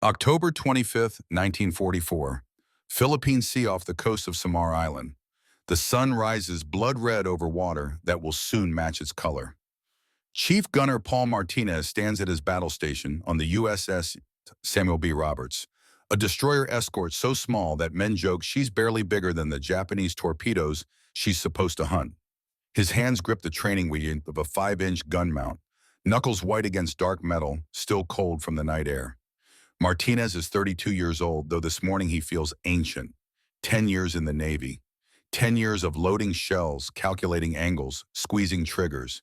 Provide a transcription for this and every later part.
October 25th, 1944. Philippine Sea off the coast of Samar Island. The sun rises blood red over water that will soon match its color. Chief Gunner Paul Martinez stands at his battle station on the USS Samuel B. Roberts, a destroyer escort so small that men joke she's barely bigger than the Japanese torpedoes she's supposed to hunt. His hands grip the training wheel of a 5-inch gun mount, knuckles white against dark metal, still cold from the night air. Martinez is 32 years old, though this morning he feels ancient. 10 years in the Navy. 10 years of loading shells, calculating angles, squeezing triggers.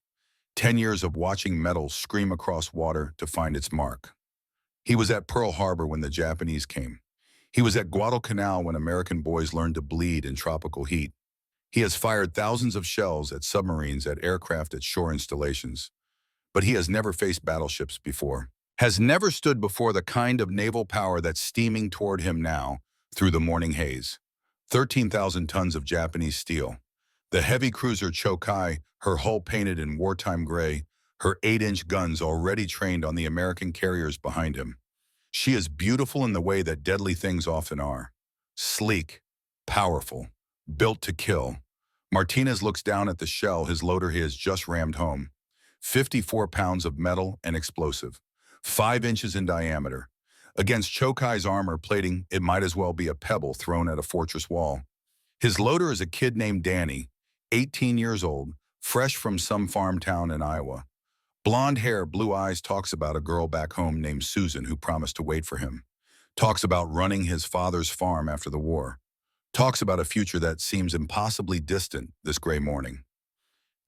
10 years of watching metal scream across water to find its mark. He was at Pearl Harbor when the Japanese came. He was at Guadalcanal when American boys learned to bleed in tropical heat. He has fired thousands of shells at submarines, at aircraft, at shore installations. But he has never faced battleships before. Has never stood before the kind of naval power that's steaming toward him now through the morning haze. 13,000 tons of Japanese steel. The heavy cruiser Chokai, her hull painted in wartime gray, her 8-inch guns already trained on the American carriers behind him. She is beautiful in the way that deadly things often are. Sleek, powerful, built to kill. Martinez looks down at the shell his loader has just rammed home. 54 pounds of metal and explosive. 5 inches in diameter. Against Chokai's armor plating, it might as well be a pebble thrown at a fortress wall. His loader is a kid named Danny, 18 years old, fresh from some farm town in Iowa. Blonde hair, blue eyes, talks about a girl back home named Susan who promised to wait for him. Talks about running his father's farm after the war. Talks about a future that seems impossibly distant this gray morning.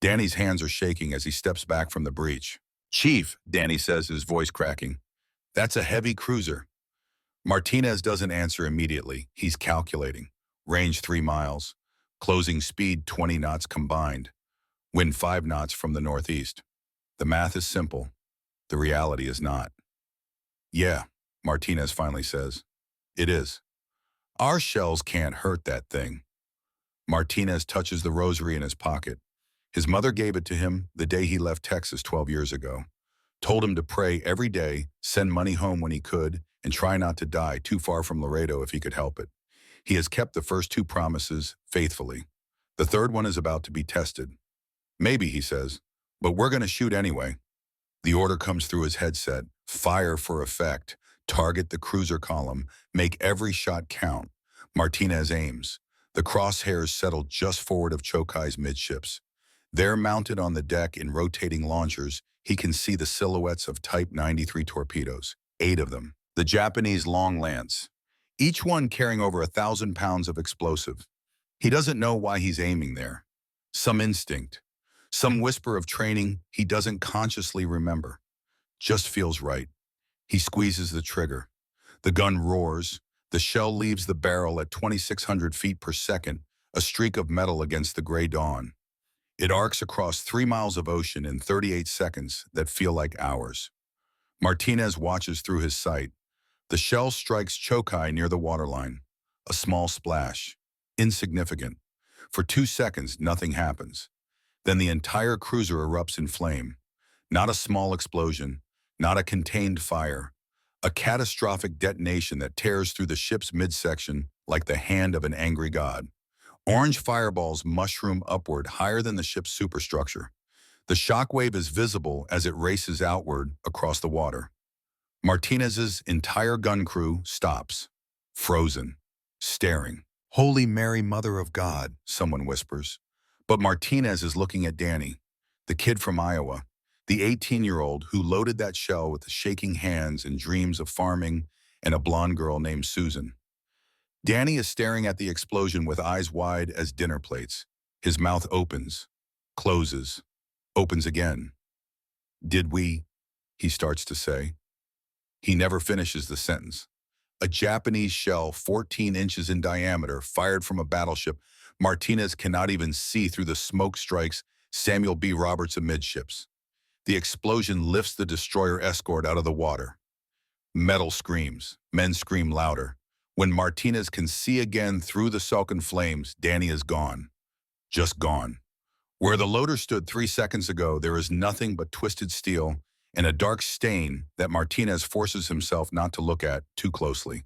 Danny's hands are shaking as he steps back from the breach. "Chief," Danny says, his voice cracking. "That's a heavy cruiser." Martinez doesn't answer immediately. He's calculating. Range 3 miles. Closing speed 20 knots combined. Wind 5 knots from the northeast. The math is simple. The reality is not. "Yeah," Martinez finally says. "It is. Our shells can't hurt that thing." Martinez touches the rosary in his pocket. His mother gave it to him the day he left Texas 12 years ago. Told him to pray every day, send money home when he could, and try not to die too far from Laredo if he could help it. He has kept the first 2 promises faithfully. The third one is about to be tested. "Maybe," he says, "but we're going to shoot anyway." The order comes through his headset. Fire for effect. Target the cruiser column. Make every shot count. Martinez aims. The crosshairs settle just forward of Chokai's midships. There, mounted on the deck in rotating launchers, he can see the silhouettes of Type 93 torpedoes, 8 of them. The Japanese Long Lance, each one carrying over 1,000 pounds of explosive. He doesn't know why he's aiming there. Some instinct, some whisper of training he doesn't consciously remember. Just feels right. He squeezes the trigger. The gun roars. The shell leaves the barrel at 2,600 feet per second, a streak of metal against the gray dawn. It arcs across 3 miles of ocean in 38 seconds that feel like hours. Martinez watches through his sight. The shell strikes Chokai near the waterline. A small splash. Insignificant. For 2 seconds, nothing happens. Then the entire cruiser erupts in flame. Not a small explosion, not a contained fire. A catastrophic detonation that tears through the ship's midsection like the hand of an angry god. Orange fireballs mushroom upward higher than the ship's superstructure. The shockwave is visible as it races outward across the water. Martinez's entire gun crew stops, frozen, staring. "Holy Mary, Mother of God," someone whispers. But Martinez is looking at Danny, the kid from Iowa, the 18-year-old who loaded that shell with shaking hands and dreams of farming and a blonde girl named Susan. Danny is staring at the explosion with eyes wide as dinner plates. His mouth opens, closes, opens again. "Did we?" he starts to say. He never finishes the sentence. A Japanese shell 14 inches in diameter fired from a battleship. Martinez cannot even see through the smoke strikes Samuel B. Roberts amidships. The explosion lifts the destroyer escort out of the water. Metal screams. Men scream louder. When Martinez can see again through the sullen flames, Danny is gone. Just gone. Where the loader stood 3 seconds ago, there is nothing but twisted steel and a dark stain that Martinez forces himself not to look at too closely.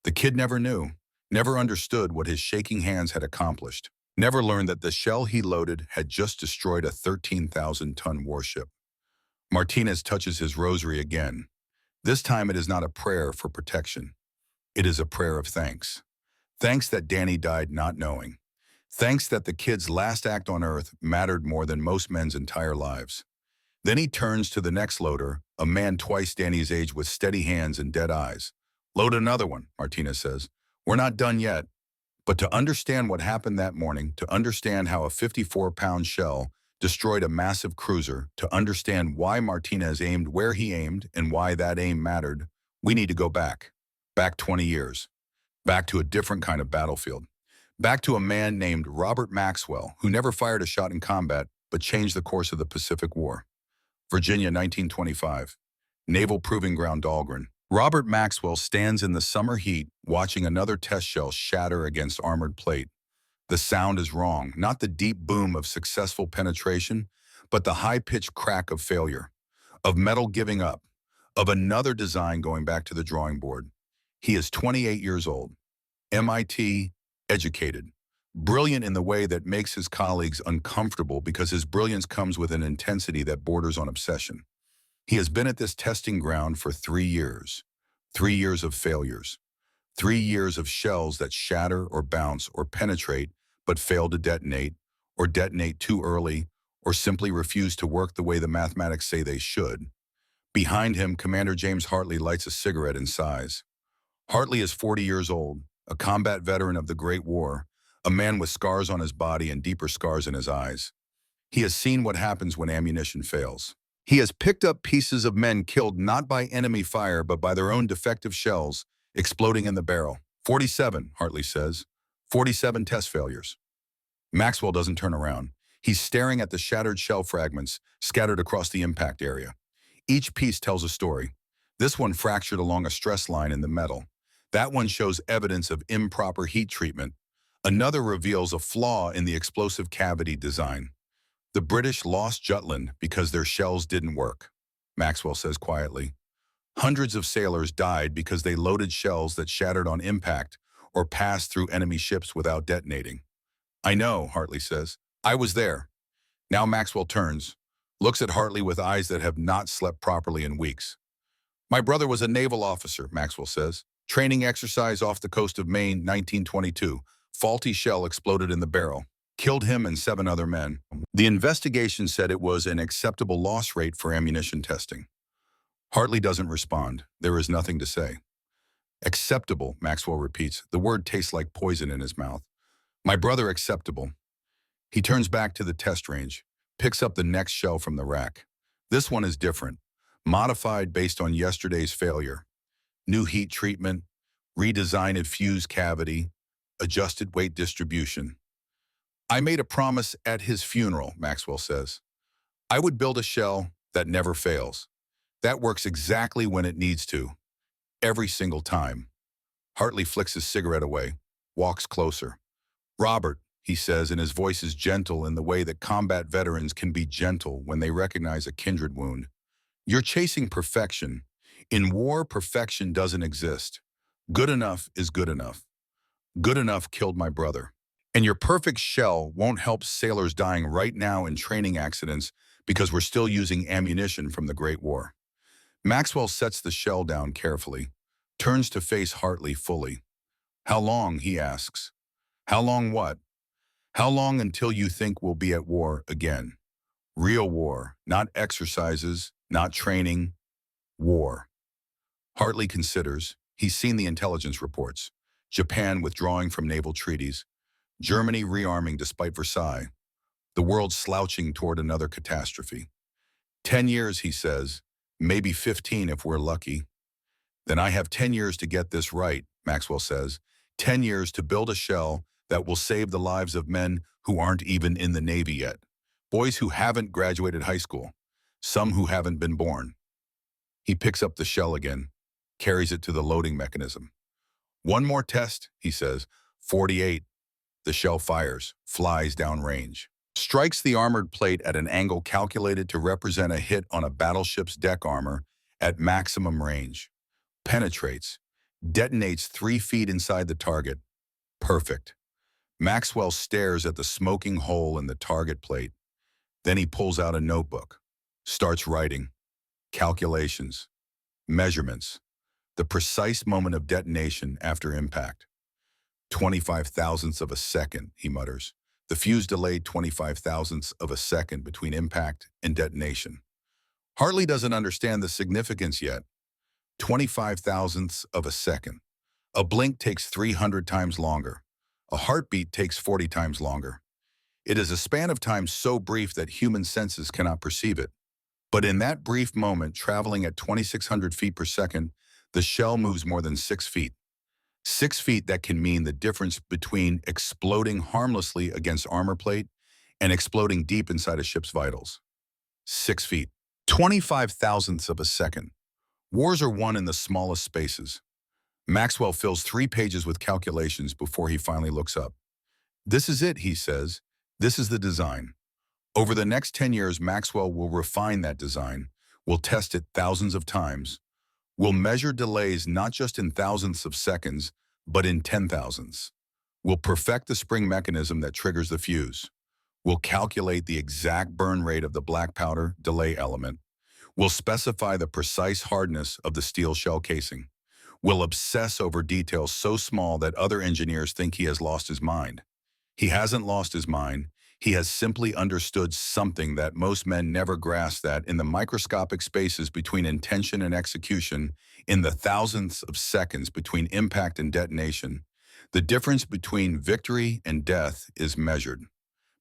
The kid never knew, never understood what his shaking hands had accomplished, never learned that the shell he loaded had just destroyed a 13,000-ton warship. Martinez touches his rosary again. This time it is not a prayer for protection. It is a prayer of thanks. Thanks that Danny died not knowing. Thanks that the kid's last act on Earth mattered more than most men's entire lives. Then he turns to the next loader, a man twice Danny's age with steady hands and dead eyes. "Load another one," Martinez says. "We're not done yet." But to understand what happened that morning, to understand how a 54-pound shell destroyed a massive cruiser, to understand why Martinez aimed where he aimed and why that aim mattered, we need to go back. Back 20 years. Back to a different kind of battlefield. Back to a man named Robert Maxwell, who never fired a shot in combat, but changed the course of the Pacific War. Virginia, 1925. Naval Proving Ground Dahlgren. Robert Maxwell stands in the summer heat, watching another test shell shatter against armored plate. The sound is wrong, not the deep boom of successful penetration, but the high-pitched crack of failure, of metal giving up, of another design going back to the drawing board. He is 28 years old, MIT, educated, brilliant in the way that makes his colleagues uncomfortable because his brilliance comes with an intensity that borders on obsession. He has been at this testing ground for 3 years. 3 years of failures. 3 years of shells that shatter or bounce or penetrate but fail to detonate, or detonate too early, or simply refuse to work the way the mathematics say they should. Behind him, Commander James Hartley lights a cigarette and sighs. Hartley is 40 years old, a combat veteran of the Great War, a man with scars on his body and deeper scars in his eyes. He has seen what happens when ammunition fails. He has picked up pieces of men killed not by enemy fire but by their own defective shells exploding in the barrel. 47, Hartley says. 47 test failures. Maxwell doesn't turn around. He's staring at the shattered shell fragments scattered across the impact area. Each piece tells a story. This one fractured along a stress line in the metal. That one shows evidence of improper heat treatment. Another reveals a flaw in the explosive cavity design. The British lost Jutland because their shells didn't work, Maxwell says quietly. Hundreds of sailors died because they loaded shells that shattered on impact or passed through enemy ships without detonating. I know, Hartley says. I was there. Now Maxwell turns, looks at Hartley with eyes that have not slept properly in weeks. My brother was a naval officer, Maxwell says. Training exercise off the coast of Maine, 1922. Faulty shell exploded in the barrel. Killed him and 7 other men. The investigation said it was an acceptable loss rate for ammunition testing. Hartley doesn't respond. There is nothing to say. Acceptable, Maxwell repeats. The word tastes like poison in his mouth. My brother acceptable. He turns back to the test range, picks up the next shell from the rack. This one is different, modified based on yesterday's failure. New heat treatment, redesigned fuse cavity, adjusted weight distribution. I made a promise at his funeral, Maxwell says. I would build a shell that never fails. That works exactly when it needs to. Every single time. Hartley flicks his cigarette away, walks closer. Robert, he says, and his voice is gentle in the way that combat veterans can be gentle when they recognize a kindred wound. You're chasing perfection. In war, perfection doesn't exist. Good enough is good enough. Good enough killed my brother. And your perfect shell won't help sailors dying right now in training accidents because we're still using ammunition from the Great War. Maxwell sets the shell down carefully, turns to face Hartley fully. How long, he asks. How long what? How long until you think we'll be at war again? Real war, not exercises, not training. War. Hartley considers. He's seen the intelligence reports. Japan withdrawing from naval treaties. Germany rearming despite Versailles. The world slouching toward another catastrophe. 10 years, he says. Maybe 15 if we're lucky. Then I have 10 years to get this right, Maxwell says. 10 years to build a shell that will save the lives of men who aren't even in the Navy yet. Boys who haven't graduated high school. Some who haven't been born. He picks up the shell again, carries it to the loading mechanism. One more test, he says. 48. The shell fires, flies downrange. strikes the armored plate at an angle calculated to represent a hit on a battleship's deck armor at maximum range, penetrates, detonates 3 feet inside the target. Perfect. Maxwell stares at the smoking hole in the target plate. Then he pulls out a notebook, starts writing, calculations, measurements, the precise moment of detonation after impact. 25 thousandths of a second, he mutters. The fuse delayed 25 thousandths of a second between impact and detonation. Hartley doesn't understand the significance yet. 25 thousandths of a second. A blink takes 300 times longer. A heartbeat takes 40 times longer. It is a span of time so brief that human senses cannot perceive it. But in that brief moment, traveling at 2,600 feet per second, the shell moves more than 6 feet. 6 feet that can mean the difference between exploding harmlessly against armor plate and exploding deep inside a ship's vitals. 6 feet. 25 thousandths of a second. Wars are won in the smallest spaces. Maxwell fills 3 pages with calculations before he finally looks up. This is it, he says. This is the design. Over the next 10 years, Maxwell will refine that design, will test it thousands of times, will measure delays not just in thousandths of seconds, but in 10,000ths. Will perfect the spring mechanism that triggers the fuse. Will calculate the exact burn rate of the black powder delay element. Will specify the precise hardness of the steel shell casing. Will obsess over details so small that other engineers think he has lost his mind. He hasn't lost his mind. He has simply understood something that most men never grasp, that in the microscopic spaces between intention and execution, in the thousandths of seconds between impact and detonation, the difference between victory and death is measured.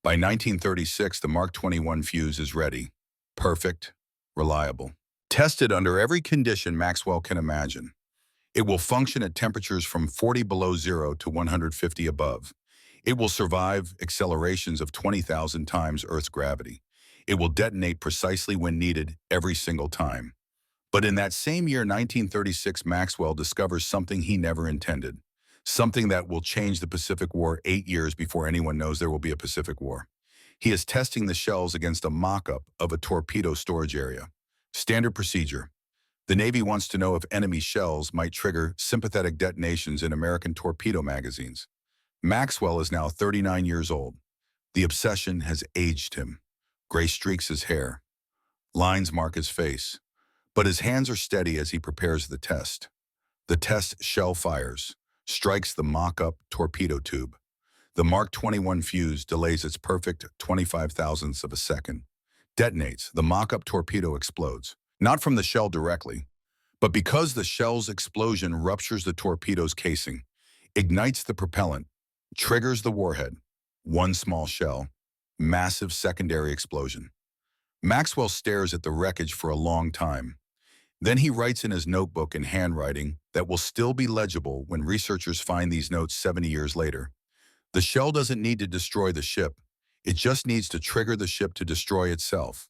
By 1936, the Mark 21 fuse is ready. Perfect, reliable. Tested under every condition Maxwell can imagine. It will function at temperatures from 40 below zero to 150 above. It will survive accelerations of 20,000 times Earth's gravity. It will detonate precisely when needed every single time. But in that same year, 1936, Maxwell discovers something he never intended. Something that will change the Pacific War 8 years before anyone knows there will be a Pacific War. He is testing the shells against a mock-up of a torpedo storage area. Standard procedure. The Navy wants to know if enemy shells might trigger sympathetic detonations in American torpedo magazines. Maxwell is now 39 years old. The obsession has aged him. Gray streaks his hair. Lines mark his face. But his hands are steady as he prepares the test. The test shell fires, strikes the mock-up torpedo tube. The Mark 21 fuse delays its perfect 25 thousandths of a second. Detonates, the mock-up torpedo explodes. Not from the shell directly, but because the shell's explosion ruptures the torpedo's casing, ignites the propellant, triggers the warhead. One small shell, massive secondary explosion. Maxwell stares at the wreckage for a long time. Then he writes in his notebook in handwriting that will still be legible when researchers find these notes 70 years later. The shell doesn't need to destroy the ship. It just needs to trigger the ship to destroy itself.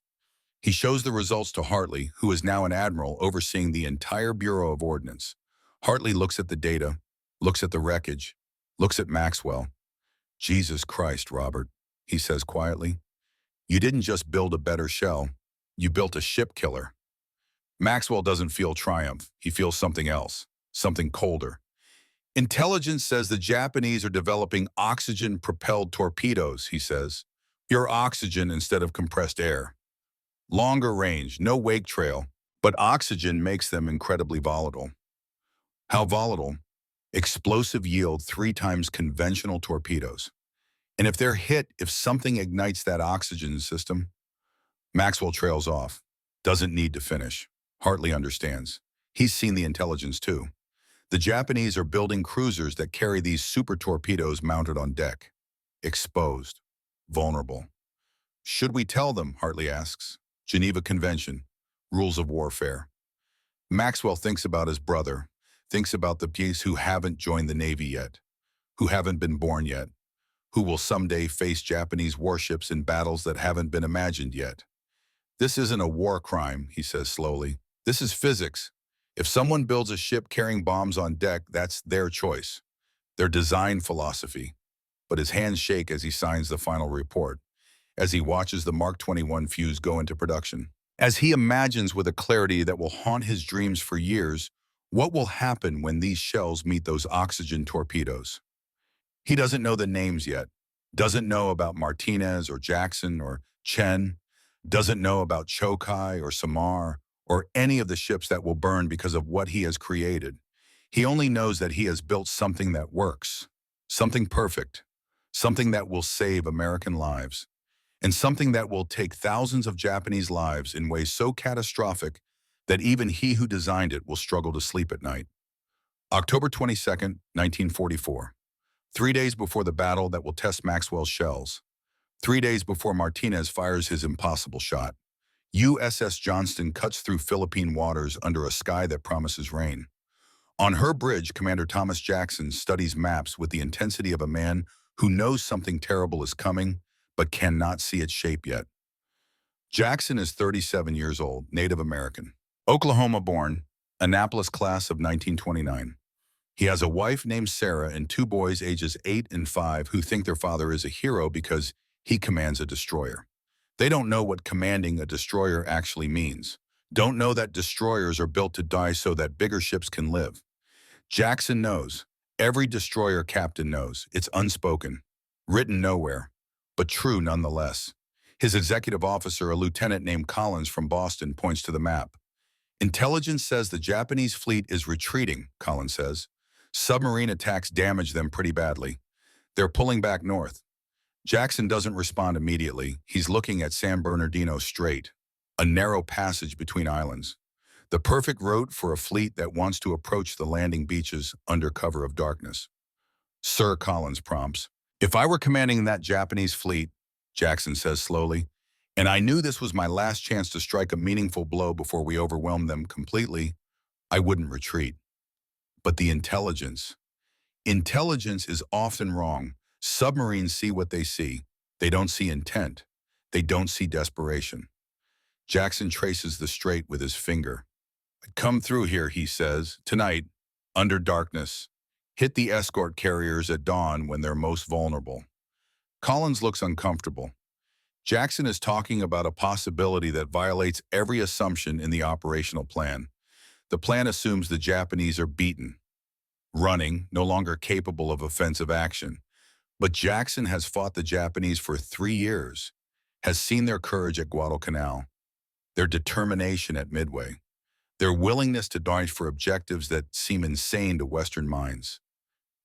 He shows the results to Hartley, who is now an admiral overseeing the entire Bureau of Ordnance. Hartley looks at the data, looks at the wreckage, looks at Maxwell. Jesus Christ, Robert, he says quietly. You didn't just build a better shell, you built a ship killer. Maxwell doesn't feel triumph. He feels something else, something colder. Intelligence says the Japanese are developing oxygen-propelled torpedoes, he says. Pure oxygen instead of compressed air. Longer range, no wake trail, but oxygen makes them incredibly volatile. How volatile? Explosive yield 3 times conventional torpedoes. And if they're hit, if something ignites that oxygen system, Maxwell trails off, doesn't need to finish. Hartley understands. He's seen the intelligence too. The Japanese are building cruisers that carry these super torpedoes mounted on deck. Exposed. Vulnerable. Should we tell them, Hartley asks. Geneva Convention. Rules of warfare. Maxwell thinks about his brother, thinks about the peace who haven't joined the Navy yet, who haven't been born yet, who will someday face Japanese warships in battles that haven't been imagined yet. This isn't a war crime, he says slowly. This is physics. If someone builds a ship carrying bombs on deck, that's their choice, their design philosophy. But his hands shake as he signs the final report. as he watches the Mark 21 fuse go into production. As he imagines with a clarity that will haunt his dreams for years, what will happen when these shells meet those oxygen torpedoes? He doesn't know the names yet, doesn't know about Martinez or Jackson or Chen, doesn't know about Chokai or Samar or any of the ships that will burn because of what he has created. He only knows that he has built something that works, something perfect, something that will save American lives, and something that will take thousands of Japanese lives in ways so catastrophic that even he who designed it will struggle to sleep at night. October 22nd, 1944. 3 days before the battle that will test Maxwell's shells. 3 days before Martinez fires his impossible shot. USS Johnston cuts through Philippine waters under a sky that promises rain. On her bridge, Commander Thomas Jackson studies maps with the intensity of a man who knows something terrible is coming, but cannot see its shape yet. Jackson is 37 years old, Native American. Oklahoma-born, Annapolis class of 1929. He has a wife named Sarah and 2 boys ages 8 and 5 who think their father is a hero because he commands a destroyer. They don't know what commanding a destroyer actually means. Don't know that destroyers are built to die so that bigger ships can live. Jackson knows. Every destroyer captain knows. It's unspoken, written nowhere, but true nonetheless. His executive officer, a lieutenant named Collins from Boston, points to the map. Intelligence says the Japanese fleet is retreating, Collins says. Submarine attacks damage them pretty badly. They're pulling back north. Jackson doesn't respond immediately. He's looking at San Bernardino Strait, a narrow passage between islands. The perfect route for a fleet that wants to approach the landing beaches under cover of darkness. Sir, Collins prompts. If I were commanding that Japanese fleet, Jackson says slowly, and I knew this was my last chance to strike a meaningful blow before we overwhelmed them completely, I wouldn't retreat. But the intelligence. Intelligence is often wrong. Submarines see what they see. They don't see intent. They don't see desperation. Jackson traces the strait with his finger. Come through here, he says, tonight, under darkness. Hit the escort carriers at dawn when they're most vulnerable. Collins looks uncomfortable. Jackson is talking about a possibility that violates every assumption in the operational plan. The plan assumes the Japanese are beaten, running, no longer capable of offensive action. But Jackson has fought the Japanese for 3 years, has seen their courage at Guadalcanal, their determination at Midway, their willingness to die for objectives that seem insane to Western minds.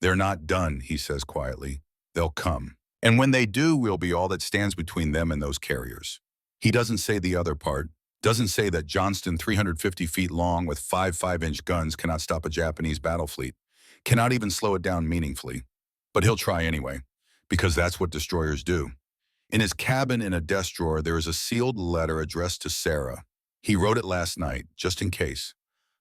They're not done, he says quietly. They'll come. And when they do, we'll be all that stands between them and those carriers. He doesn't say the other part. Doesn't say that Johnston, 350 feet long with 5 5-inch guns, cannot stop a Japanese battle fleet, cannot even slow it down meaningfully. But he'll try anyway, because that's what destroyers do. In his cabin in a desk drawer, there is a sealed letter addressed to Sarah. He wrote it last night, just in case.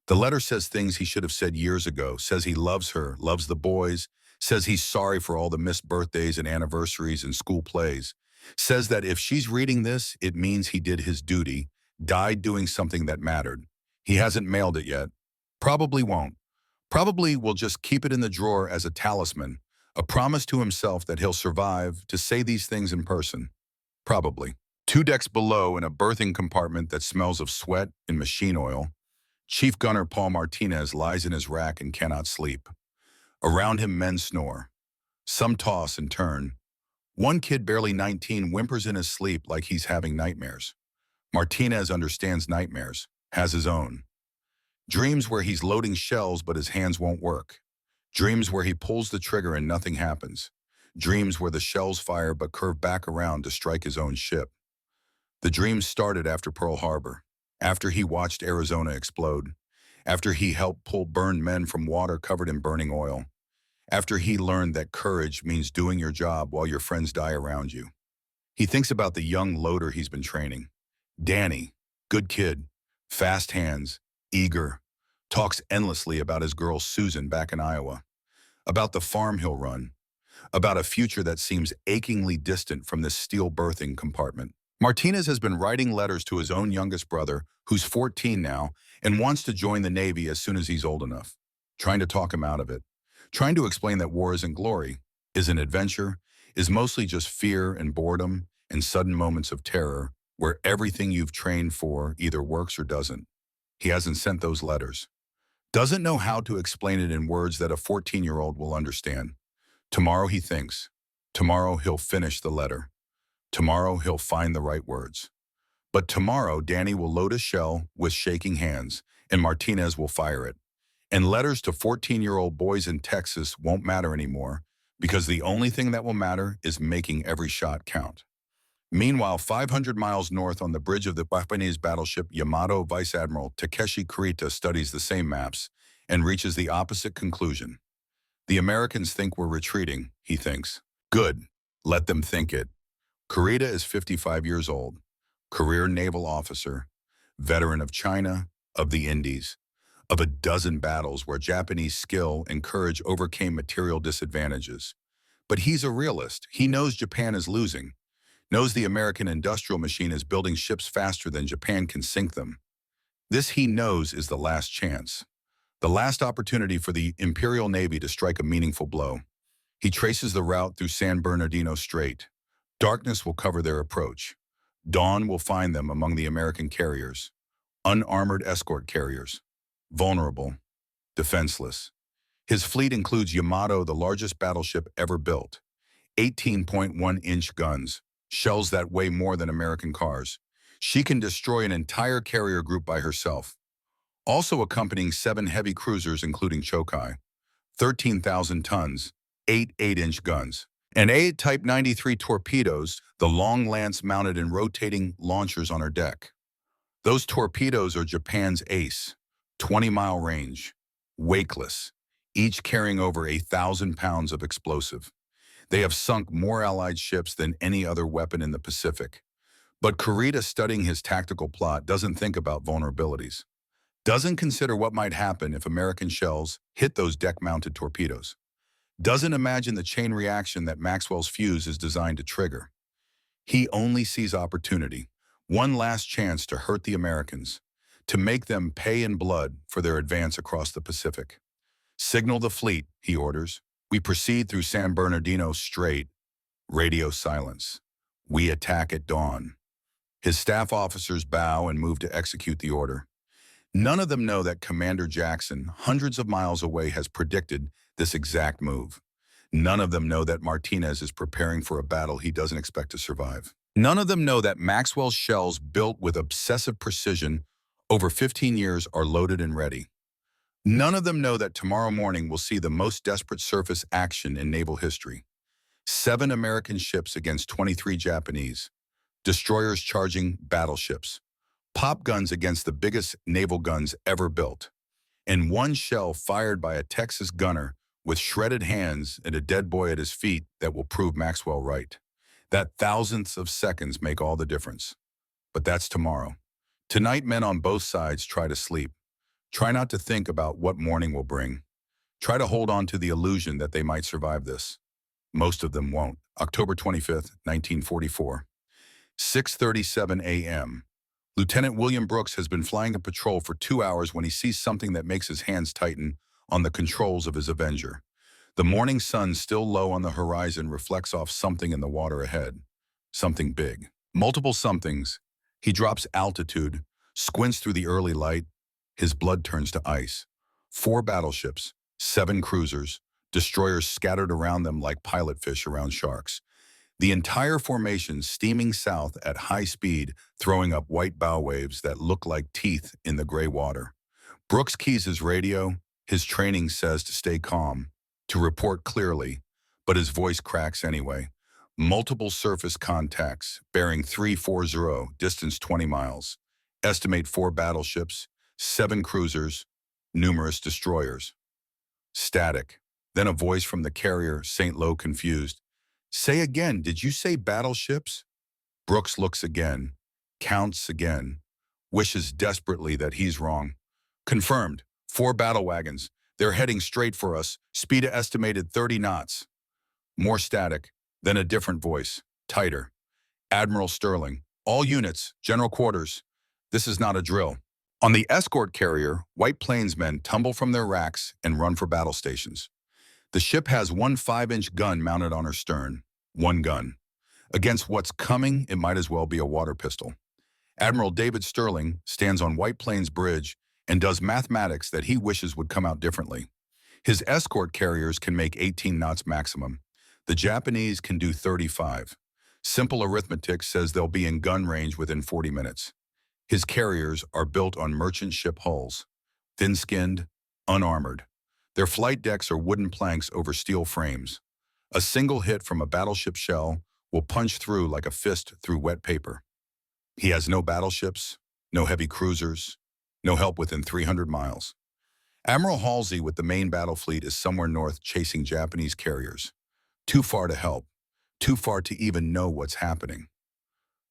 The letter says things he should have said years ago, says he loves her, loves the boys, says he's sorry for all the missed birthdays and anniversaries and school plays, says that if she's reading this, it means he did his duty, died doing something that mattered. He hasn't mailed it yet. Probably won't. Probably will just keep it in the drawer as a talisman, a promise to himself that he'll survive to say these things in person. Probably. 2 decks below, in a berthing compartment that smells of sweat and machine oil, Chief Gunner Paul Martinez lies in his rack and cannot sleep. Around him, men snore. Some toss and turn. One kid, barely 19, whimpers in his sleep like he's having nightmares. Martinez understands nightmares, has his own. Dreams where he's loading shells but his hands won't work. Dreams where he pulls the trigger and nothing happens. Dreams where the shells fire but curve back around to strike his own ship. The dreams started after Pearl Harbor, after he watched Arizona explode, after he helped pull burned men from water covered in burning oil, after he learned that courage means doing your job while your friends die around you. He thinks about the young loader he's been training. Danny, good kid, fast hands, eager, talks endlessly about his girl Susan back in Iowa, about the farm he'll run, about a future that seems achingly distant from this steel berthing compartment. Martinez has been writing letters to his own youngest brother, who's 14 now, and wants to join the Navy as soon as he's old enough, trying to talk him out of it, trying to explain that war isn't glory, isn't adventure, is mostly just fear and boredom, and sudden moments of terror where everything you've trained for either works or doesn't. He hasn't sent those letters. Doesn't know how to explain it in words that a 14-year-old will understand. Tomorrow he thinks. Tomorrow he'll finish the letter. Tomorrow he'll find the right words. But tomorrow Danny will load a shell with shaking hands, and Martinez will fire it. And letters to 14-year-old boys in Texas won't matter anymore because the only thing that will matter is making every shot count. Meanwhile, 500 miles north on the bridge of the Japanese battleship Yamato, Vice Admiral Takeshi Kurita studies the same maps and reaches the opposite conclusion. The Americans think we're retreating, he thinks. Good. Let them think it. Kurita is 55 years old, career naval officer, veteran of China, of the Indies, of a dozen battles where Japanese skill and courage overcame material disadvantages. But he's a realist. He knows Japan is losing, knows the American industrial machine is building ships faster than Japan can sink them. This, he knows, is the last chance, the last opportunity for the Imperial Navy to strike a meaningful blow. He traces the route through San Bernardino Strait. Darkness will cover their approach. Dawn will find them among the American carriers, unarmored escort carriers, vulnerable, defenseless. His fleet includes Yamato, the largest battleship ever built, 18.1-inch guns, shells that weigh more than American cars. She can destroy an entire carrier group by herself. Also accompanying 7 heavy cruisers including Chokai, 13,000 tons, 8 8-inch guns, and 8 Type 93 torpedoes, the long lance mounted in rotating launchers on her deck. Those torpedoes are Japan's ace, 20-mile range, wakeless, each carrying over 1,000 pounds of explosive. They have sunk more Allied ships than any other weapon in the Pacific. But Kurita, studying his tactical plot, doesn't think about vulnerabilities, doesn't consider what might happen if American shells hit those deck-mounted torpedoes, doesn't imagine the chain reaction that Maxwell's fuse is designed to trigger. He only sees opportunity, one last chance to hurt the Americans, to make them pay in blood for their advance across the Pacific. Signal the fleet, he orders. We proceed through San Bernardino Strait. Radio silence. We attack at dawn. His staff officers bow and move to execute the order. None of them know that Commander Jackson, hundreds of miles away, has predicted this exact move. None of them know that Martinez is preparing for a battle he doesn't expect to survive. None of them know that Maxwell's shells, built with obsessive precision over 15 years, are loaded and ready. None of them know that tomorrow morning will see the most desperate surface action in naval history. 7 American ships against 23 Japanese, destroyers charging battleships, pop guns against the biggest naval guns ever built, and one shell fired by a Texas gunner with shredded hands and a dead boy at his feet that will prove Maxwell right. That thousandths of seconds make all the difference. But that's tomorrow. Tonight, men on both sides try to sleep. Try not to think about what morning will bring. Try to hold on to the illusion that they might survive this. Most of them won't. October 25th, 1944. 6:37 a.m. Lieutenant William Brooks has been flying a patrol for 2 hours when he sees something that makes his hands tighten on the controls of his Avenger. The morning sun, still low on the horizon, reflects off something in the water ahead. Something big. Multiple somethings. He drops altitude, squints through the early light. His blood turns to ice. 4 battleships, 7 cruisers, destroyers scattered around them like pilot fish around sharks. The entire formation steaming south at high speed, throwing up white bow waves that look like teeth in the gray water. Brooks keys his radio. His training says to stay calm, to report clearly, but his voice cracks anyway. Multiple surface contacts, bearing 340, distance 20 miles. Estimate 4 battleships, 7 cruisers, numerous destroyers. Static. Then a voice from the carrier, St. Lo, confused. Say again, did you say battleships? Brooks looks again, counts again, wishes desperately that he's wrong. Confirmed. 4 battle wagons. They're heading straight for us. Speed estimated 30 knots. More static, then a different voice, tighter. Admiral Sterling. All units, general quarters. This is not a drill. On the escort carrier, White Plains men tumble from their racks and run for battle stations. The ship has one 5-inch gun mounted on her stern. One gun. Against what's coming, it might as well be a water pistol. Admiral David Sterling stands on White Plains Bridge and does mathematics that he wishes would come out differently. His escort carriers can make 18 knots maximum. The Japanese can do 35. Simple arithmetic says they'll be in gun range within 40 minutes. His carriers are built on merchant ship hulls, thin-skinned, unarmored. Their flight decks are wooden planks over steel frames. A single hit from a battleship shell will punch through like a fist through wet paper. He has no battleships, no heavy cruisers, no help within 300 miles. Admiral Halsey with the main battle fleet is somewhere north chasing Japanese carriers. Too far to help, too far to even know what's happening.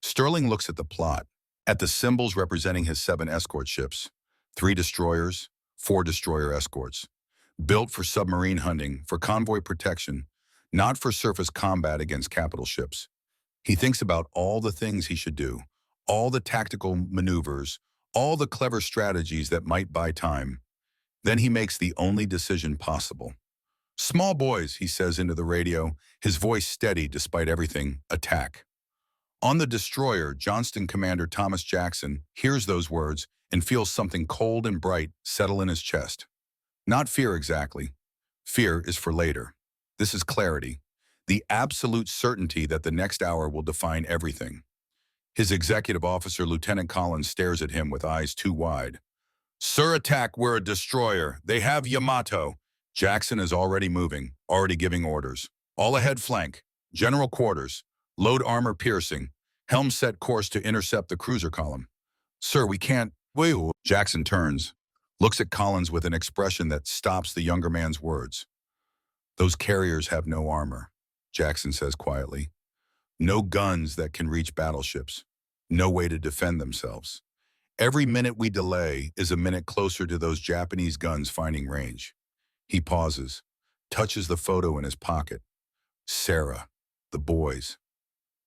Sterling looks at the plot, at the symbols representing his 7 escort ships, 3 destroyers, 4 destroyer escorts, built for submarine hunting, for convoy protection, not for surface combat against capital ships. He thinks about all the things he should do, all the tactical maneuvers, all the clever strategies that might buy time. Then he makes the only decision possible. "Small boys," he says into the radio, his voice steady despite everything, "attack." On the destroyer, Johnston Commander Thomas Jackson hears those words and feels something cold and bright settle in his chest. Not fear exactly. Fear is for later. This is clarity, the absolute certainty that the next hour will define everything. His executive officer, Lieutenant Collins, stares at him with eyes too wide. "Sir, attack, we're a destroyer. They have Yamato." Jackson is already moving, already giving orders. "All ahead flank. General quarters. Load armor piercing. Helm set course to intercept the cruiser column." "Sir, we can't." Wait. Jackson turns, looks at Collins with an expression that stops the younger man's words. "Those carriers have no armor," Jackson says quietly. "No guns that can reach battleships. No way to defend themselves. Every minute we delay is a minute closer to those Japanese guns finding range." He pauses, touches the photo in his pocket. Sarah, the boys.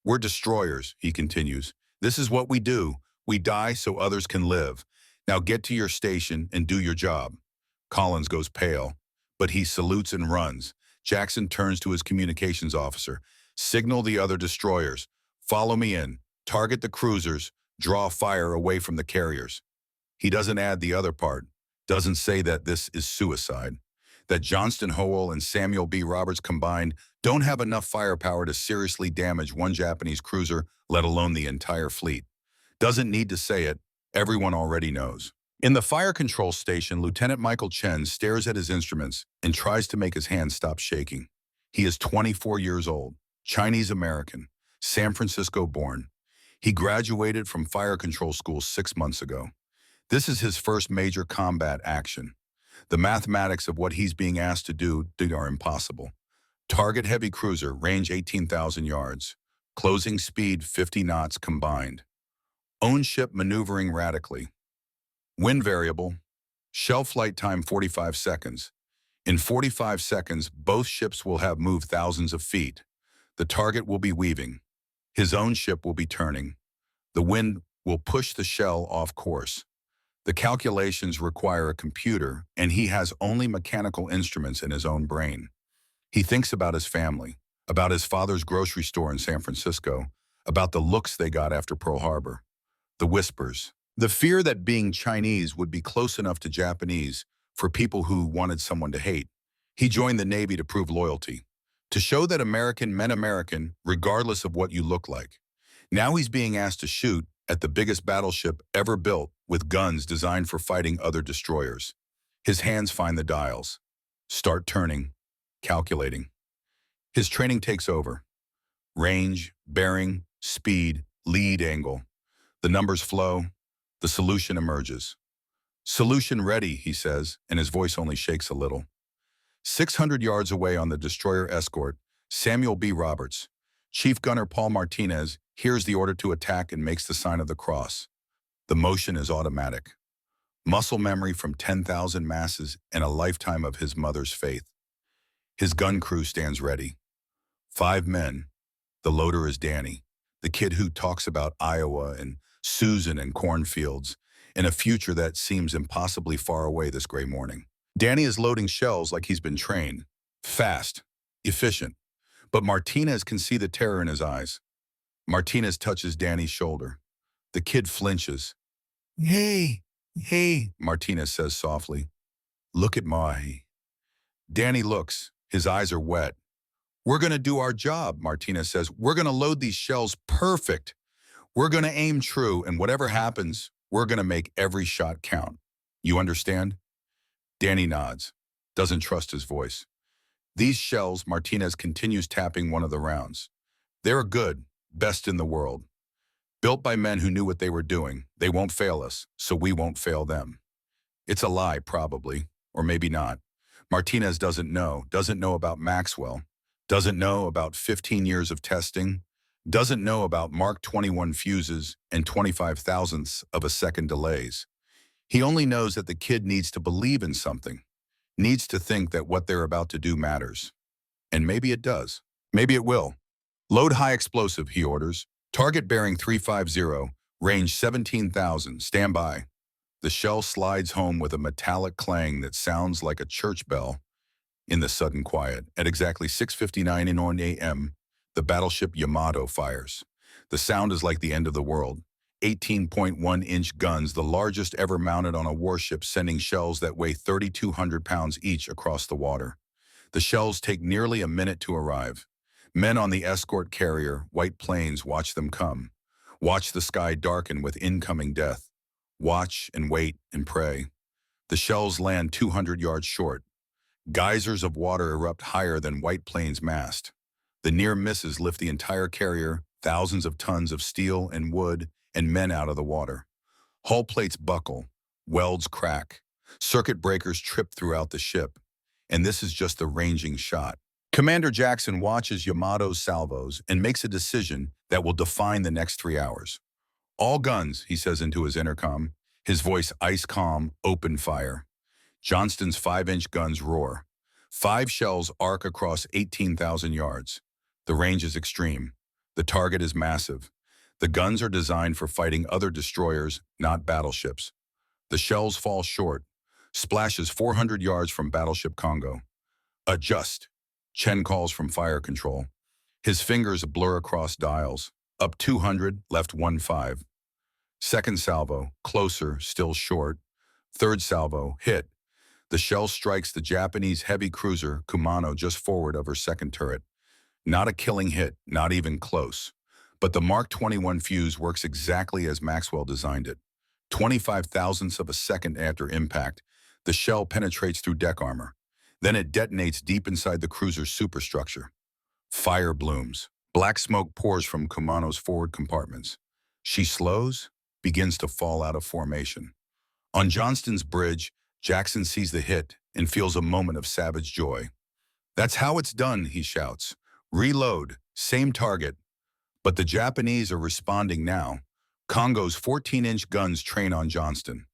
"We're destroyers," he continues. "This is what we do. We die so others can live. Now get to your station and do your job." Collins goes pale, but he salutes and runs. Jackson turns to his communications officer. "Signal the other destroyers. Follow me in. Target the cruisers. Draw fire away from the carriers." He doesn't add the other part, doesn't say that this is suicide, that Johnston Howell and Samuel B. Roberts combined don't have enough firepower to seriously damage one Japanese cruiser, let alone the entire fleet. Doesn't need to say it, everyone already knows. In the fire control station, Lieutenant Michael Chen stares at his instruments and tries to make his hands stop shaking. He is 24 years old, Chinese-American, San Francisco born. He graduated from fire control school 6 months ago. This is his first major combat action. The mathematics of what he's being asked to do are impossible. Target heavy cruiser, range 18,000 yards. Closing speed 50 knots combined. Own ship maneuvering radically. Wind variable. Shell flight time 45 seconds. In 45 seconds, both ships will have moved thousands of feet. The target will be weaving. His own ship will be turning. The wind will push the shell off course. The calculations require a computer, and he has only mechanical instruments in his own brain. He thinks about his family, about his father's grocery store in San Francisco, about the looks they got after Pearl Harbor, the whispers, the fear that being Chinese would be close enough to Japanese for people who wanted someone to hate. He joined the Navy to prove loyalty, to show that American men American, regardless of what you look like. Now he's being asked to shoot at the biggest battleship ever built with guns designed for fighting other destroyers. His hands find the dials, start turning, calculating. His training takes over. Range, bearing, speed, lead angle. The numbers flow. The solution emerges. "Solution ready," he says, and his voice only shakes a little. 600 yards away on the destroyer escort, Samuel B. Roberts. Chief Gunner Paul Martinez hears the order to attack and makes the sign of the cross. The motion is automatic. Muscle memory from 10,000 masses and a lifetime of his mother's faith. His gun crew stands ready. 5 men. The loader is Danny, the kid who talks about Iowa and Susan and cornfields, in a future that seems impossibly far away this gray morning. Danny is loading shells like he's been trained. Fast, efficient. But Martinez can see the terror in his eyes. Martinez touches Danny's shoulder. The kid flinches. Hey, hey, Martinez says softly. Look at my. Danny looks. His eyes are wet. We're going to do our job, Martinez says. We're going to load these shells perfect. We're going to aim true, and whatever happens, we're going to make every shot count. You understand? Danny nods. Doesn't trust his voice. These shells, Martinez continues tapping one of the rounds. They're good, best in the world. Built by men who knew what they were doing. They won't fail us, so we won't fail them. It's a lie, probably, or maybe not. Martinez doesn't know about Maxwell, doesn't know about 15 years of testing, doesn't know about Mark 21 fuses and 25 thousandths of a second delays. He only knows that the kid needs to believe in something, needs to think that what they're about to do matters. And maybe it does. Maybe it will. Load high explosive, he orders. Target bearing 350, range 17,000, stand by. The shell slides home with a metallic clang that sounds like a church bell in the sudden quiet. At exactly 6:59 in on a.m., the battleship Yamato fires. The sound is like the end of the world. 18.1-inch guns, the largest ever mounted on a warship, sending shells that weigh 3,200 pounds each across the water. The shells take nearly a minute to arrive. Men on the escort carrier, White Plains, watch them come. Watch the sky darken with incoming death. Watch and wait and pray. The shells land 200 yards short. Geysers of water erupt higher than White Plains' mast. The near misses lift the entire carrier, thousands of tons of steel and wood, and men out of the water. Hull plates buckle, welds crack, circuit breakers trip throughout the ship. And this is just the ranging shot. Commander Jackson watches Yamato's salvos and makes a decision that will define the next 3 hours. All guns, he says into his intercom, his voice ice calm, open fire. Johnston's 5-inch guns roar. 5 shells arc across 18,000 yards. The range is extreme. The target is massive. The guns are designed for fighting other destroyers, not battleships. The shells fall short. Splashes 400 yards from Battleship Congo. Adjust. Chen calls from fire control. His fingers blur across dials. Up 200, left 15. Second salvo, closer, still short. Third salvo, hit. The shell strikes the Japanese heavy cruiser Kumano just forward of her second turret. Not a killing hit, not even close. But the Mark 21 fuse works exactly as Maxwell designed it. 25 thousandths of a second after impact, the shell penetrates through deck armor. Then it detonates deep inside the cruiser's superstructure. Fire blooms. Black smoke pours from Kumano's forward compartments. She slows, begins to fall out of formation. On Johnston's bridge, Jackson sees the hit and feels a moment of savage joy. That's how it's done, he shouts. Reload, same target. But the Japanese are responding now. Congo's 14-inch guns train on Johnston.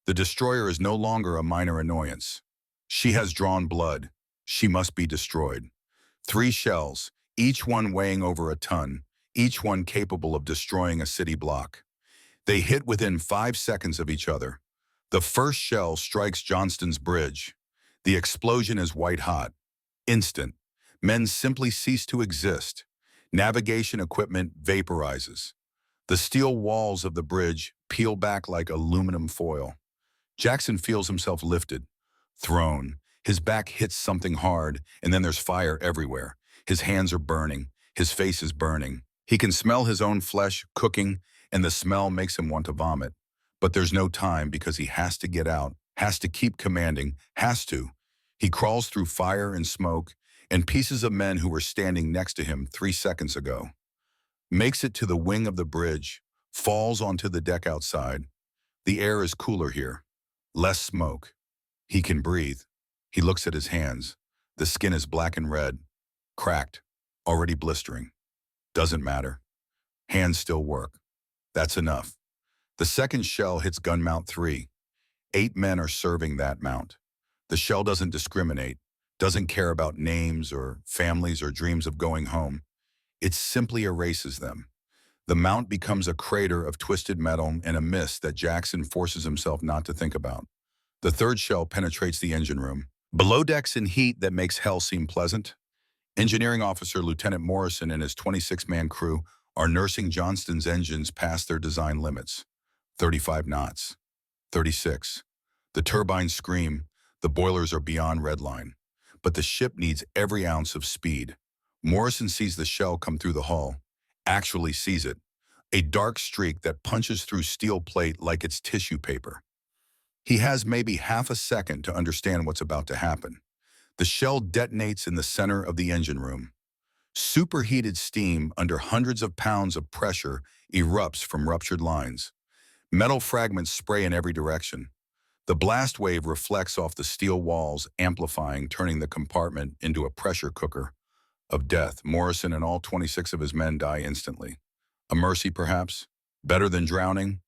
The destroyer is no longer a minor annoyance. She has drawn blood. She must be destroyed. 3 shells, each one weighing over a ton, each one capable of destroying a city block. They hit within 5 seconds of each other. The first shell strikes Johnston's bridge. The explosion is white hot. Instant. Men simply cease to exist. Navigation equipment vaporizes. The steel walls of the bridge peel back like aluminum foil. Jackson feels himself lifted, thrown. His back hits something hard, and then there's fire everywhere. His hands are burning. His face is burning. He can smell his own flesh cooking, and the smell makes him want to vomit. But there's no time because he has to get out, has to keep commanding, has to. He crawls through fire and smoke and pieces of men who were standing next to him 3 seconds ago. Makes it to the wing of the bridge, falls onto the deck outside. The air is cooler here, less smoke. He can breathe. He looks at his hands. The skin is black and red, cracked, already blistering. Doesn't matter. Hands still work. That's enough. The second shell hits gun mount 3. 8 men are serving that mount. The shell doesn't discriminate, doesn't care about names or families or dreams of going home. It simply erases them. The mount becomes a crater of twisted metal and a mist that Jackson forces himself not to think about. The third shell penetrates the engine room. Below decks in heat that makes hell seem pleasant. Engineering officer Lieutenant Morrison and his 26-man crew are nursing Johnston's engines past their design limits. 35 knots. 36. The turbines scream, the boilers are beyond redline. But the ship needs every ounce of speed. Morrison sees the shell come through the hull, actually sees it, a dark streak that punches through steel plate like it's tissue paper. He has maybe half a second to understand what's about to happen. The shell detonates in the center of the engine room. Superheated steam under hundreds of pounds of pressure erupts from ruptured lines. Metal fragments spray in every direction. The blast wave reflects off the steel walls, amplifying, turning the compartment into a pressure cooker of death. Morrison and all 26 of his men die instantly. A mercy, perhaps? Better than drowning?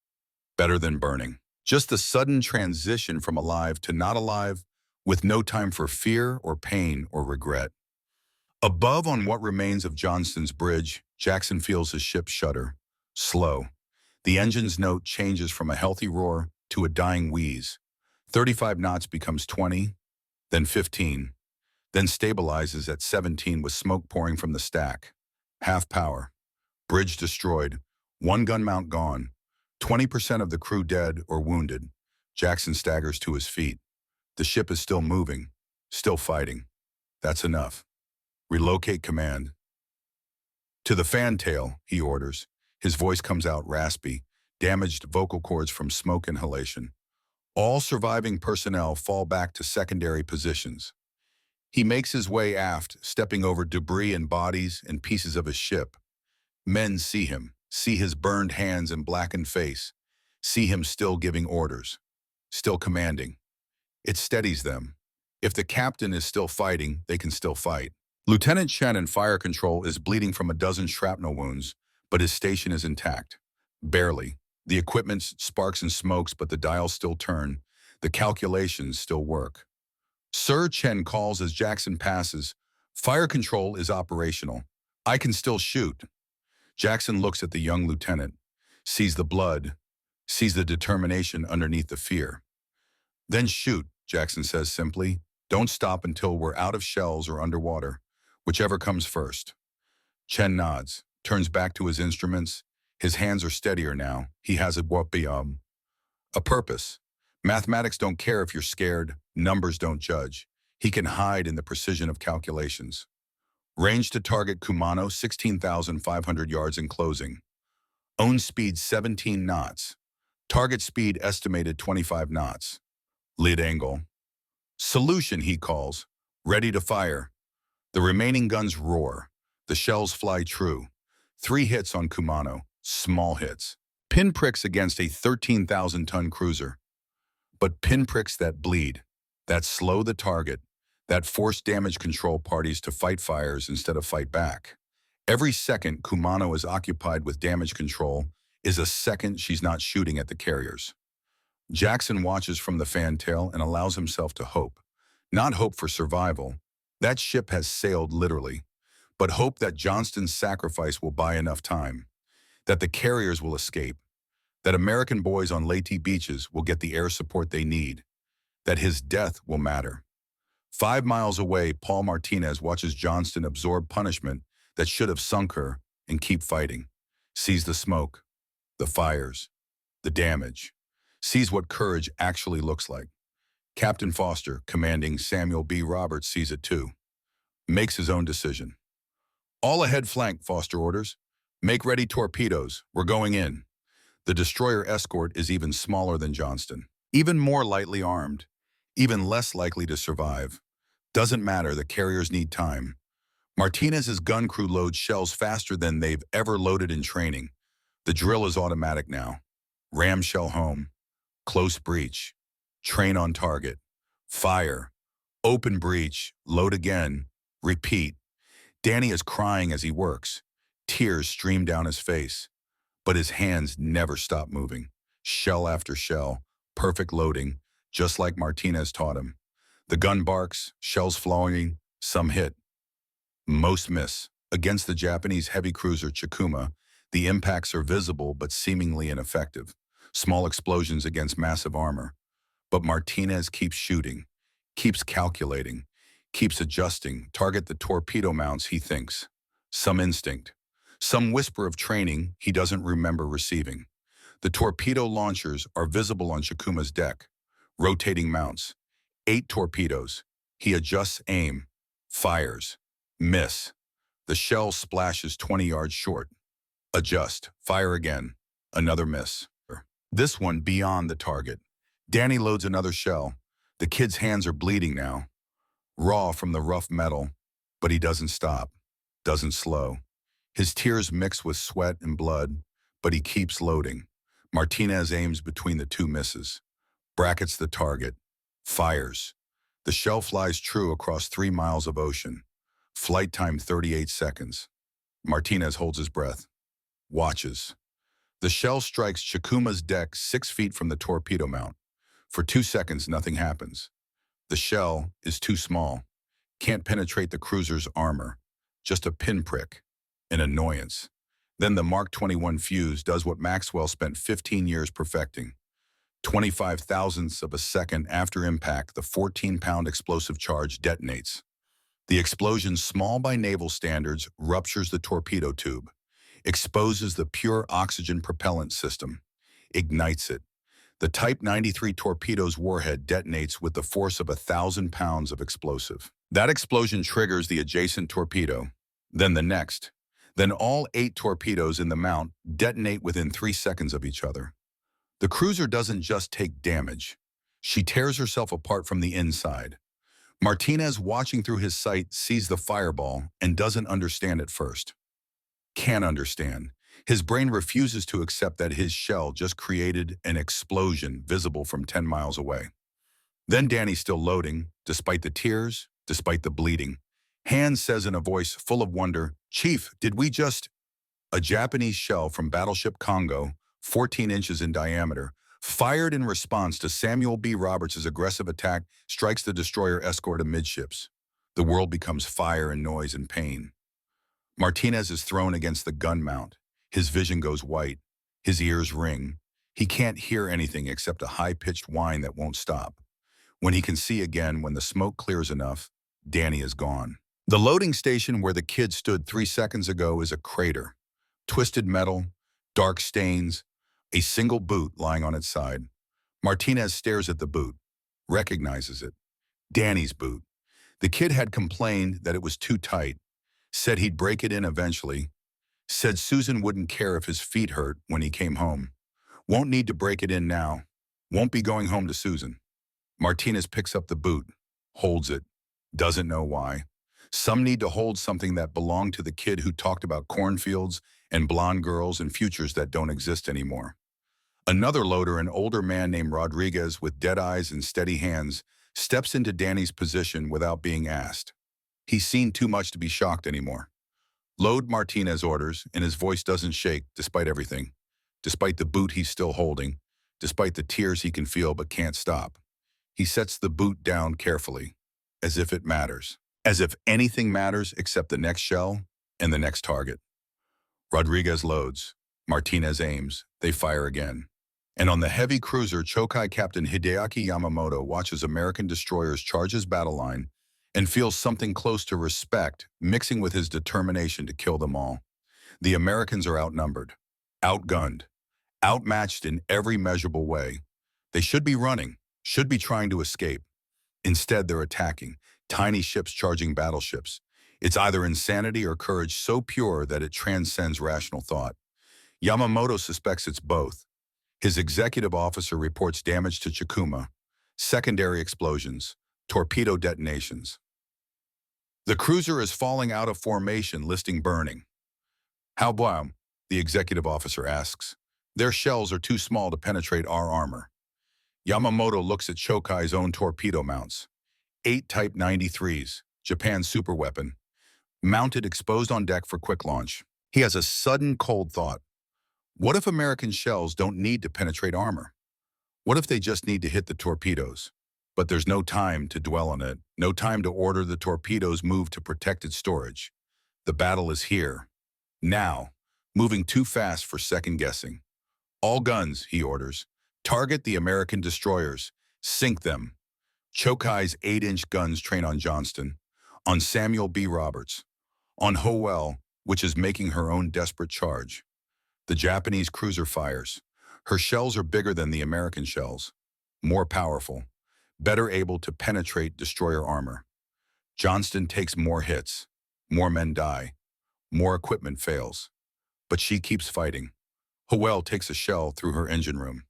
Better than burning. Just the sudden transition from alive to not alive, with no time for fear or pain or regret. Above on what remains of Johnston's bridge, Jackson feels his ship shudder. Slow. The engine's note changes from a healthy roar to a dying wheeze. 35 knots becomes 20, then 15, then stabilizes at 17 with smoke pouring from the stack. Half power. Bridge destroyed. One gun mount gone. 20% of the crew dead or wounded. Jackson staggers to his feet. The ship is still moving, still fighting. That's enough. Relocate command. To the fantail, he orders. His voice comes out raspy, damaged vocal cords from smoke inhalation. All surviving personnel fall back to secondary positions. He makes his way aft, stepping over debris and bodies and pieces of his ship. Men see him, see his burned hands and blackened face, see him still giving orders, still commanding. It steadies them. If the captain is still fighting, they can still fight. Lieutenant Chen in fire control is bleeding from a dozen shrapnel wounds, but his station is intact. Barely. The equipment sparks and smokes, but the dials still turn. The calculations still work. Sir, Chen calls as Jackson passes. Fire control is operational. I can still shoot. Jackson looks at the young lieutenant, sees the blood, sees the determination underneath the fear. Then shoot, Jackson says simply. Don't stop until we're out of shells or underwater, whichever comes first. Chen nods, turns back to his instruments. His hands are steadier now. He has a purpose. Mathematics don't care if you're scared. Numbers don't judge. He can hide in the precision of calculations. Range to target Kumano, 16,500 yards in closing. Own speed 17 knots. Target speed estimated 25 knots. Lead angle. Solution, he calls. Ready to fire. The remaining guns roar. The shells fly true. 3 hits on Kumano. Small hits. Pinpricks against a 13,000-ton cruiser. But pinpricks that bleed, that slow the target, that force damage control parties to fight fires instead of fight back. Every second Kumano is occupied with damage control is a second she's not shooting at the carriers. Jackson watches from the fantail and allows himself to hope. Not hope for survival. That ship has sailed literally. But hope that Johnston's sacrifice will buy enough time. That the carriers will escape. That American boys on Leyte beaches will get the air support they need. That his death will matter. 5 miles away, Paul Martinez watches Johnston absorb punishment that should have sunk her and keep fighting. Sees the smoke, the fires, the damage. Sees what courage actually looks like. Captain Foster, commanding Samuel B. Roberts, sees it too. Makes his own decision. All ahead flank, Foster orders. Make ready torpedoes. We're going in. The destroyer escort is even smaller than Johnston. Even more lightly armed. Even less likely to survive. Doesn't matter, the carriers need time. Martinez's gun crew loads shells faster than they've ever loaded in training. The drill is automatic now. Ram shell home. Close breach. Train on target. Fire. Open breach. Load again. Repeat. Danny is crying as he works. Tears stream down his face. But his hands never stop moving. Shell after shell. Perfect loading. Just like Martinez taught him. The gun barks. Shells flowing. Some hit. Most miss. Against the Japanese heavy cruiser Chikuma, the impacts are visible but seemingly ineffective. Small explosions against massive armor. But Martinez keeps shooting. Keeps calculating. Keeps adjusting. Target the torpedo mounts, he thinks. Some instinct. Some whisper of training he doesn't remember receiving. The torpedo launchers are visible on Chikuma's deck. Rotating mounts. 8 torpedoes. He adjusts aim. Fires. Miss. The shell splashes 20 yards short. Adjust. Fire again. Another miss. This one beyond the target. Danny loads another shell. The kid's hands are bleeding now. Raw from the rough metal. But he doesn't stop. Doesn't slow. His tears mix with sweat and blood, but he keeps loading. Martinez aims between the 2 misses. Brackets the target. Fires. The shell flies true across 3 miles of ocean. Flight time 38 seconds. Martinez holds his breath. Watches. The shell strikes Chikuma's deck 6 feet from the torpedo mount. For 2 seconds, nothing happens. The shell is too small. Can't penetrate the cruiser's armor. Just a pinprick. An annoyance. Then the Mark 21 fuse does what Maxwell spent 15 years perfecting. 25 thousandths of a second after impact, the 14-pound explosive charge detonates. The explosion, small by naval standards, ruptures the torpedo tube, exposes the pure oxygen propellant system, ignites it. The Type 93 torpedo's warhead detonates with the force of 1,000 pounds of explosive. That explosion triggers the adjacent torpedo, then the next. Then all 8 torpedoes in the mount detonate within 3 seconds of each other. The cruiser doesn't just take damage. She tears herself apart from the inside. Martinez, watching through his sight, sees the fireball and doesn't understand at first. Can't understand. His brain refuses to accept that his shell just created an explosion visible from 10 miles away. Then Danny's still loading, despite the tears, despite the bleeding. Hans says in a voice full of wonder, "Chief, did we just—" A Japanese shell from Battleship Congo, 14 inches in diameter, fired in response to Samuel B. Roberts' aggressive attack, strikes the destroyer escort amidships. The world becomes fire and noise and pain. Martinez is thrown against the gun mount. His vision goes white. His ears ring. He can't hear anything except a high-pitched whine that won't stop. When he can see again, when the smoke clears enough, Danny is gone. The loading station where the kid stood 3 seconds ago is a crater. Twisted metal, dark stains, a single boot lying on its side. Martinez stares at the boot, recognizes it. Danny's boot. The kid had complained that it was too tight, said he'd break it in eventually, said Susan wouldn't care if his feet hurt when he came home. Won't need to break it in now. Won't be going home to Susan. Martinez picks up the boot, holds it, doesn't know why. Some need to hold something that belonged to the kid who talked about cornfields and blonde girls and futures that don't exist anymore. Another loader, an older man named Rodriguez with dead eyes and steady hands, steps into Danny's position without being asked. He's seen too much to be shocked anymore. Load, Martinez orders, and his voice doesn't shake despite everything, despite the boot he's still holding, despite the tears he can feel but can't stop. He sets the boot down carefully, as if it matters, as if anything matters except the next shell and the next target. Rodriguez loads. Martinez aims. They fire again. And on the heavy cruiser, Chokai Captain Hideaki Yamamoto watches American destroyers charge his battle line and feels something close to respect mixing with his determination to kill them all. The Americans are outnumbered, outgunned, outmatched in every measurable way. They should be running, should be trying to escape. Instead, they're attacking, tiny ships charging battleships. It's either insanity or courage so pure that it transcends rational thought. Yamamoto suspects it's both. His executive officer reports damage to Chikuma, secondary explosions, torpedo detonations. The cruiser is falling out of formation, listing burning. How bomb? The executive officer asks. Their shells are too small to penetrate our armor. Yamamoto looks at Chokai's own torpedo mounts. 8 Type 93s, Japan's superweapon, mounted exposed on deck for quick launch. He has a sudden cold thought. What if American shells don't need to penetrate armor? What if they just need to hit the torpedoes? But there's no time to dwell on it, no time to order the torpedoes moved to protected storage. The battle is here. Now, moving too fast for second guessing. All guns, he orders. Target the American destroyers. Sink them. Chokai's 8-inch guns train on Johnston, on Samuel B. Roberts, on Howell, which is making her own desperate charge. The Japanese cruiser fires. Her shells are bigger than the American shells, more powerful, better able to penetrate destroyer armor. Johnston takes more hits, more men die, more equipment fails. But she keeps fighting. Howell takes a shell through her engine room.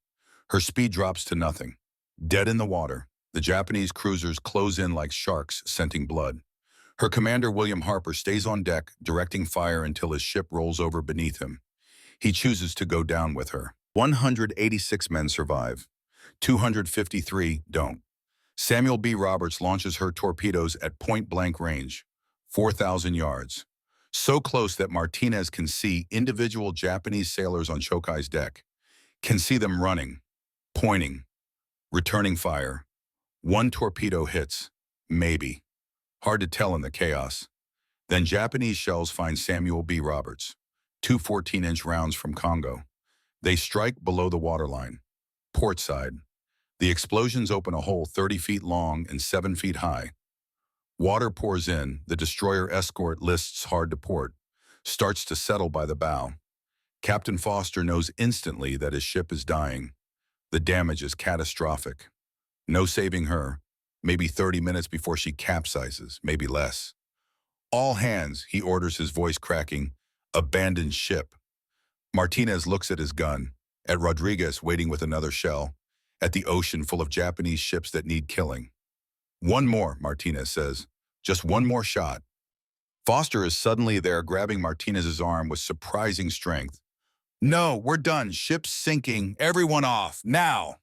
Her speed drops to nothing. Dead in the water, the Japanese cruisers close in like sharks, scenting blood. Her commander, William Harper, stays on deck, directing fire until his ship rolls over beneath him. He chooses to go down with her. 186 men survive. 253 don't. Samuel B. Roberts launches her torpedoes at point-blank range, 4,000 yards. So close that Martinez can see individual Japanese sailors on Chokai's deck, can see them running, pointing, returning fire. One torpedo hits, maybe. Hard to tell in the chaos. Then Japanese shells find Samuel B. Roberts, two 14-inch rounds from Congo. They strike below the waterline, port side. The explosions open a hole 30 feet long and 7 feet high. Water pours in, the destroyer escort lists hard to port, starts to settle by the bow. Captain Foster knows instantly that his ship is dying. The damage is catastrophic. No saving her, maybe 30 minutes before she capsizes, maybe less. All hands, he orders, his voice cracking, abandon ship. Martinez looks at his gun, at Rodriguez waiting with another shell, at the ocean full of Japanese ships that need killing. One more, Martinez says. Just one more shot. Foster is suddenly there, grabbing Martinez's arm with surprising strength. No, we're done. Ship's sinking. Everyone off, now.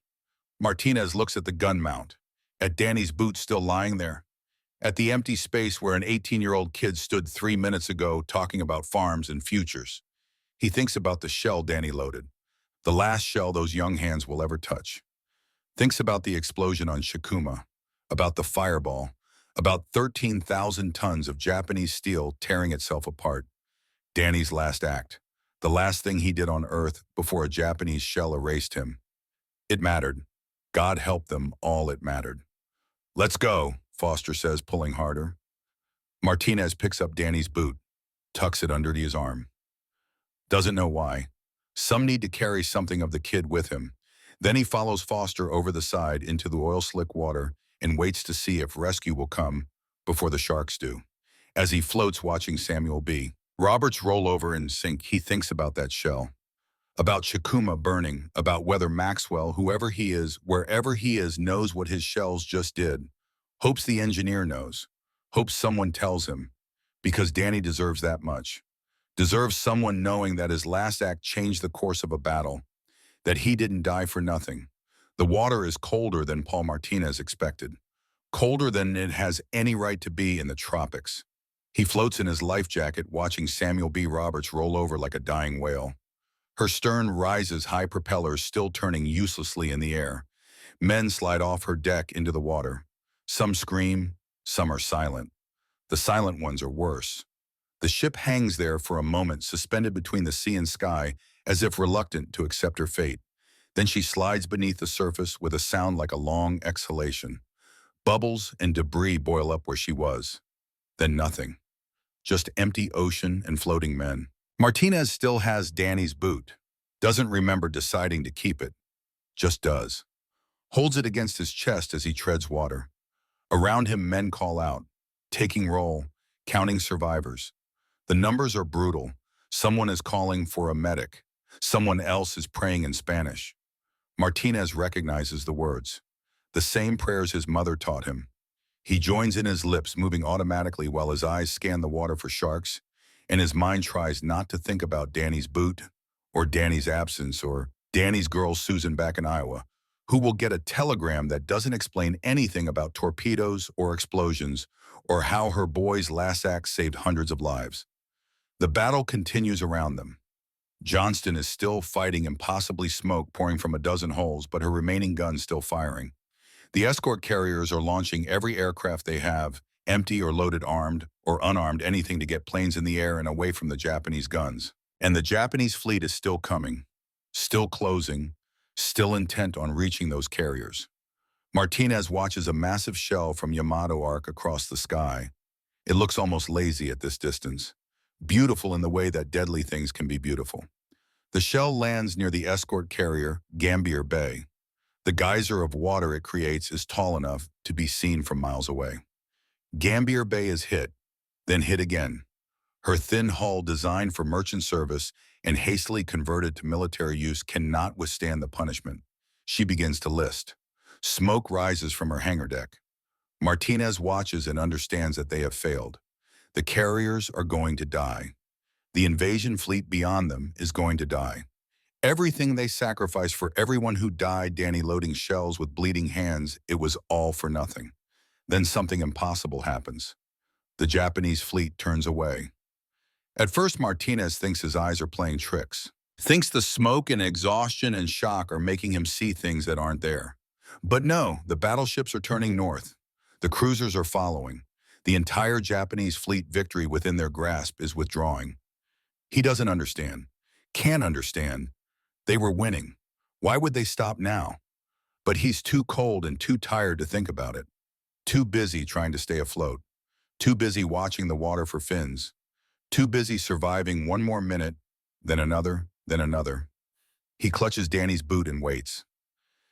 Martinez looks at the gun mount, at Danny's boot still lying there, at the empty space where an 18-year-old kid stood 3 minutes ago talking about farms and futures. He thinks about the shell Danny loaded, the last shell those young hands will ever touch. Thinks about the explosion on Shikuma, about the fireball, about 13,000 tons of Japanese steel tearing itself apart. Danny's last act, the last thing he did on Earth before a Japanese shell erased him. It mattered. God help them all, it mattered. Let's go, Foster says, pulling harder. Martinez picks up Danny's boot, tucks it under his arm. Doesn't know why. Some need to carry something of the kid with him. Then he follows Foster over the side into the oil-slick water and waits to see if rescue will come before the sharks do. As he floats watching Samuel B. Roberts roll over and sink, he thinks about that shell, about Shikuma burning, about whether Maxwell, whoever he is, wherever he is, knows what his shells just did. Hopes the engineer knows. Hopes someone tells him, because Danny deserves that much. Deserves someone knowing that his last act changed the course of a battle, that he didn't die for nothing. The water is colder than Paul Martinez expected, colder than it has any right to be in the tropics. He floats in his life jacket watching Samuel B. Roberts roll over like a dying whale. Her stern rises, high propellers still turning uselessly in the air. Men slide off her deck into the water. Some scream, some are silent. The silent ones are worse. The ship hangs there for a moment, suspended between the sea and sky, as if reluctant to accept her fate. Then she slides beneath the surface with a sound like a long exhalation. Bubbles and debris boil up where she was. Then nothing. Just empty ocean and floating men. Martinez still has Danny's boot. Doesn't remember deciding to keep it. Just does. Holds it against his chest as he treads water. Around him, men call out, taking roll, counting survivors. The numbers are brutal. Someone is calling for a medic. Someone else is praying in Spanish. Martinez recognizes the words, the same prayers his mother taught him. He joins in, his lips moving automatically while his eyes scan the water for sharks, and his mind tries not to think about Danny's boot, or Danny's absence, or Danny's girl Susan back in Iowa, who will get a telegram that doesn't explain anything about torpedoes or explosions, or how her boy's last act saved hundreds of lives. The battle continues around them. Johnston is still fighting, impossibly smoke pouring from a dozen holes, but her remaining guns still firing. The escort carriers are launching every aircraft they have, empty or loaded, armed or unarmed, anything to get planes in the air and away from the Japanese guns. And the Japanese fleet is still coming, still closing, still intent on reaching those carriers. Martinez watches a massive shell from Yamato arc across the sky. It looks almost lazy at this distance. beautiful in the way that deadly things can be beautiful. The shell lands near the escort carrier, Gambier Bay. The geyser of water it creates is tall enough to be seen from miles away. Gambier Bay is hit, then hit again. Her thin hull, designed for merchant service and hastily converted to military use, cannot withstand the punishment. She begins to list. Smoke rises from her hangar deck. Martinez watches and understands that they have failed. The carriers are going to die. The invasion fleet beyond them is going to die. Everything they sacrificed for everyone who died, Danny loading shells with bleeding hands, it was all for nothing. Then something impossible happens. The Japanese fleet turns away. At first, Martinez thinks his eyes are playing tricks. Thinks the smoke and exhaustion and shock are making him see things that aren't there. But no, the battleships are turning north. The cruisers are following. The entire Japanese fleet, victory within their grasp, is withdrawing. He doesn't understand. Can't understand. They were winning. Why would they stop now? But he's too cold and too tired to think about it. Too busy trying to stay afloat. Too busy watching the water for fins. Too busy surviving one more minute, then another, then another. He clutches Danny's boot and waits.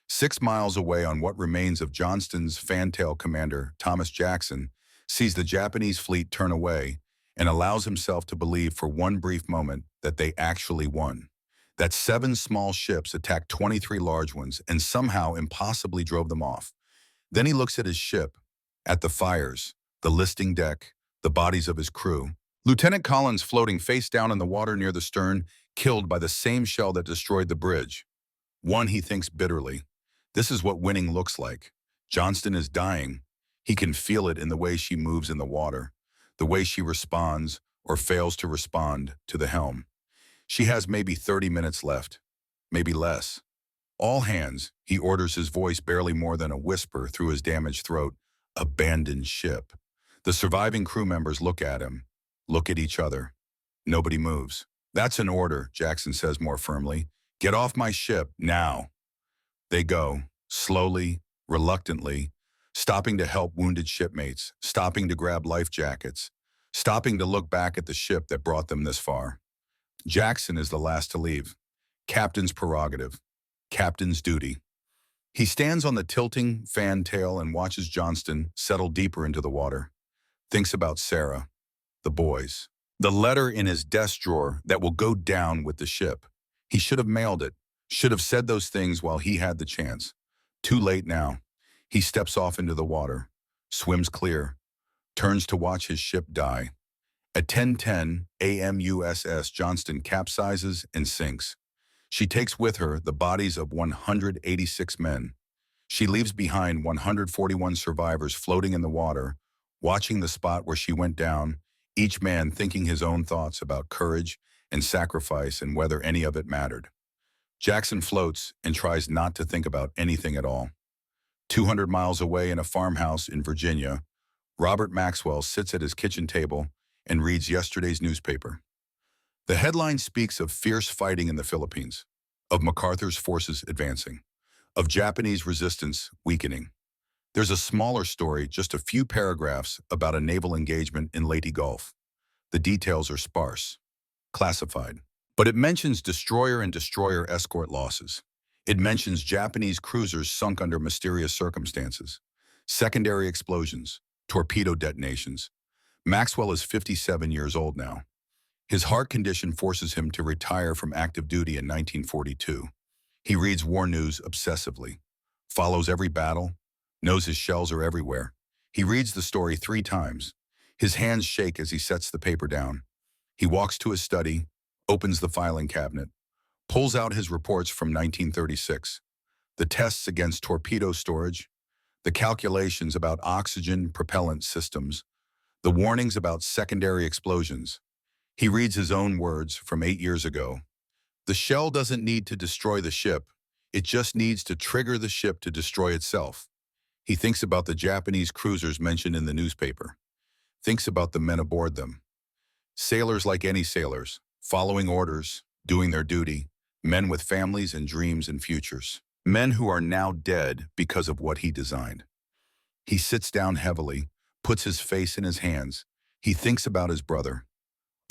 6 miles away, on what remains of Johnston's fantail commander, Thomas Jackson, sees the Japanese fleet turn away and allows himself to believe for one brief moment that they actually won. That 7 small ships attacked 23 large ones and somehow impossibly drove them off. Then he looks at his ship, at the fires, the listing deck, the bodies of his crew. Lieutenant Collins floating face down in the water near the stern, killed by the same shell that destroyed the bridge. One, he thinks bitterly. This is what winning looks like. Johnston is dying. He can feel it in the way she moves in the water, the way she responds or fails to respond to the helm. She has maybe 30 minutes left, maybe less. All hands, he orders, his voice barely more than a whisper through his damaged throat. Abandon ship. The surviving crew members look at him, look at each other. Nobody moves. That's an order, Jackson says more firmly. Get off my ship, now. They go, slowly, reluctantly, stopping to help wounded shipmates, stopping to grab life jackets, stopping to look back at the ship that brought them this far. Jackson is the last to leave. Captain's prerogative. Captain's duty. He stands on the tilting fantail and watches Johnston settle deeper into the water. Thinks about Sarah, the boys, the letter in his desk drawer that will go down with the ship. He should have mailed it, should have said those things while he had the chance. Too late now. He steps off into the water, swims clear, turns to watch his ship die. At 10:10 a.m. USS Johnston capsizes and sinks. She takes with her the bodies of 186 men. She leaves behind 141 survivors floating in the water, watching the spot where she went down, each man thinking his own thoughts about courage and sacrifice and whether any of it mattered. Jackson floats and tries not to think about anything at all. 200 miles away in a farmhouse in Virginia, Robert Maxwell sits at his kitchen table and reads yesterday's newspaper. The headline speaks of fierce fighting in the Philippines, of MacArthur's forces advancing, of Japanese resistance weakening. There's a smaller story, just a few paragraphs, about a naval engagement in Leyte Gulf. The details are sparse, classified, but it mentions destroyer and destroyer escort losses. It mentions Japanese cruisers sunk under mysterious circumstances, secondary explosions, torpedo detonations. Maxwell is 57 years old now. His heart condition forces him to retire from active duty in 1942. He reads war news obsessively, follows every battle, knows his shells are everywhere. He reads the story 3 times. His hands shake as he sets the paper down. He walks to his study, opens the filing cabinet, pulls out his reports from 1936, the tests against torpedo storage, the calculations about oxygen propellant systems, the warnings about secondary explosions. He reads his own words from 8 years ago. The shell doesn't need to destroy the ship. It just needs to trigger the ship to destroy itself. He thinks about the Japanese cruisers mentioned in the newspaper. Thinks about the men aboard them. Sailors like any sailors, following orders, doing their duty. Men with families and dreams and futures. Men who are now dead because of what he designed. He sits down heavily, puts his face in his hands. He thinks about his brother.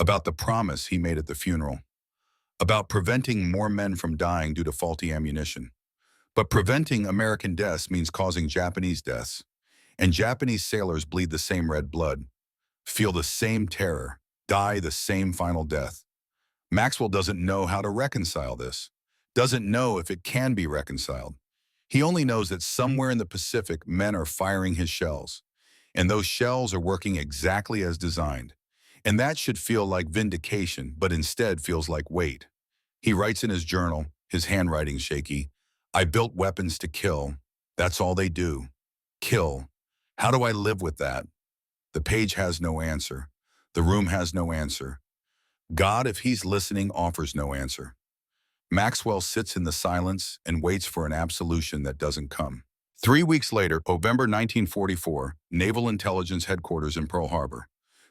about the promise he made at the funeral, about preventing more men from dying due to faulty ammunition. But preventing American deaths means causing Japanese deaths, and Japanese sailors bleed the same red blood, feel the same terror, die the same final death. Maxwell doesn't know how to reconcile this, doesn't know if it can be reconciled. He only knows that somewhere in the Pacific, men are firing his shells, and those shells are working exactly as designed. And that should feel like vindication, but instead feels like weight. He writes in his journal, his handwriting shaky, "I built weapons to kill. That's all they do. Kill. How do I live with that?" The page has no answer. The room has no answer. God, if he's listening, offers no answer. Maxwell sits in the silence and waits for an absolution that doesn't come. 3 weeks later, November 1944, Naval Intelligence Headquarters in Pearl Harbor.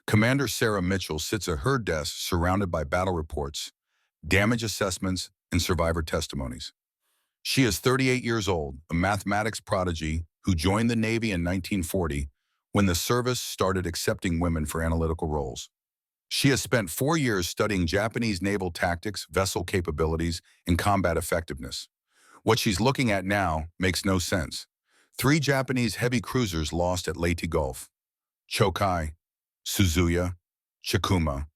Commander Sarah Mitchell sits at her desk surrounded by battle reports, damage assessments, and survivor testimonies. She is 38 years old, a mathematics prodigy who joined the Navy in 1940 when the service started accepting women for analytical roles. She has spent 4 years studying Japanese naval tactics, vessel capabilities, and combat effectiveness. What she's looking at now makes no sense. 3 Japanese heavy cruisers lost at Leyte Gulf. Chokai, Suzuya, Chikuma,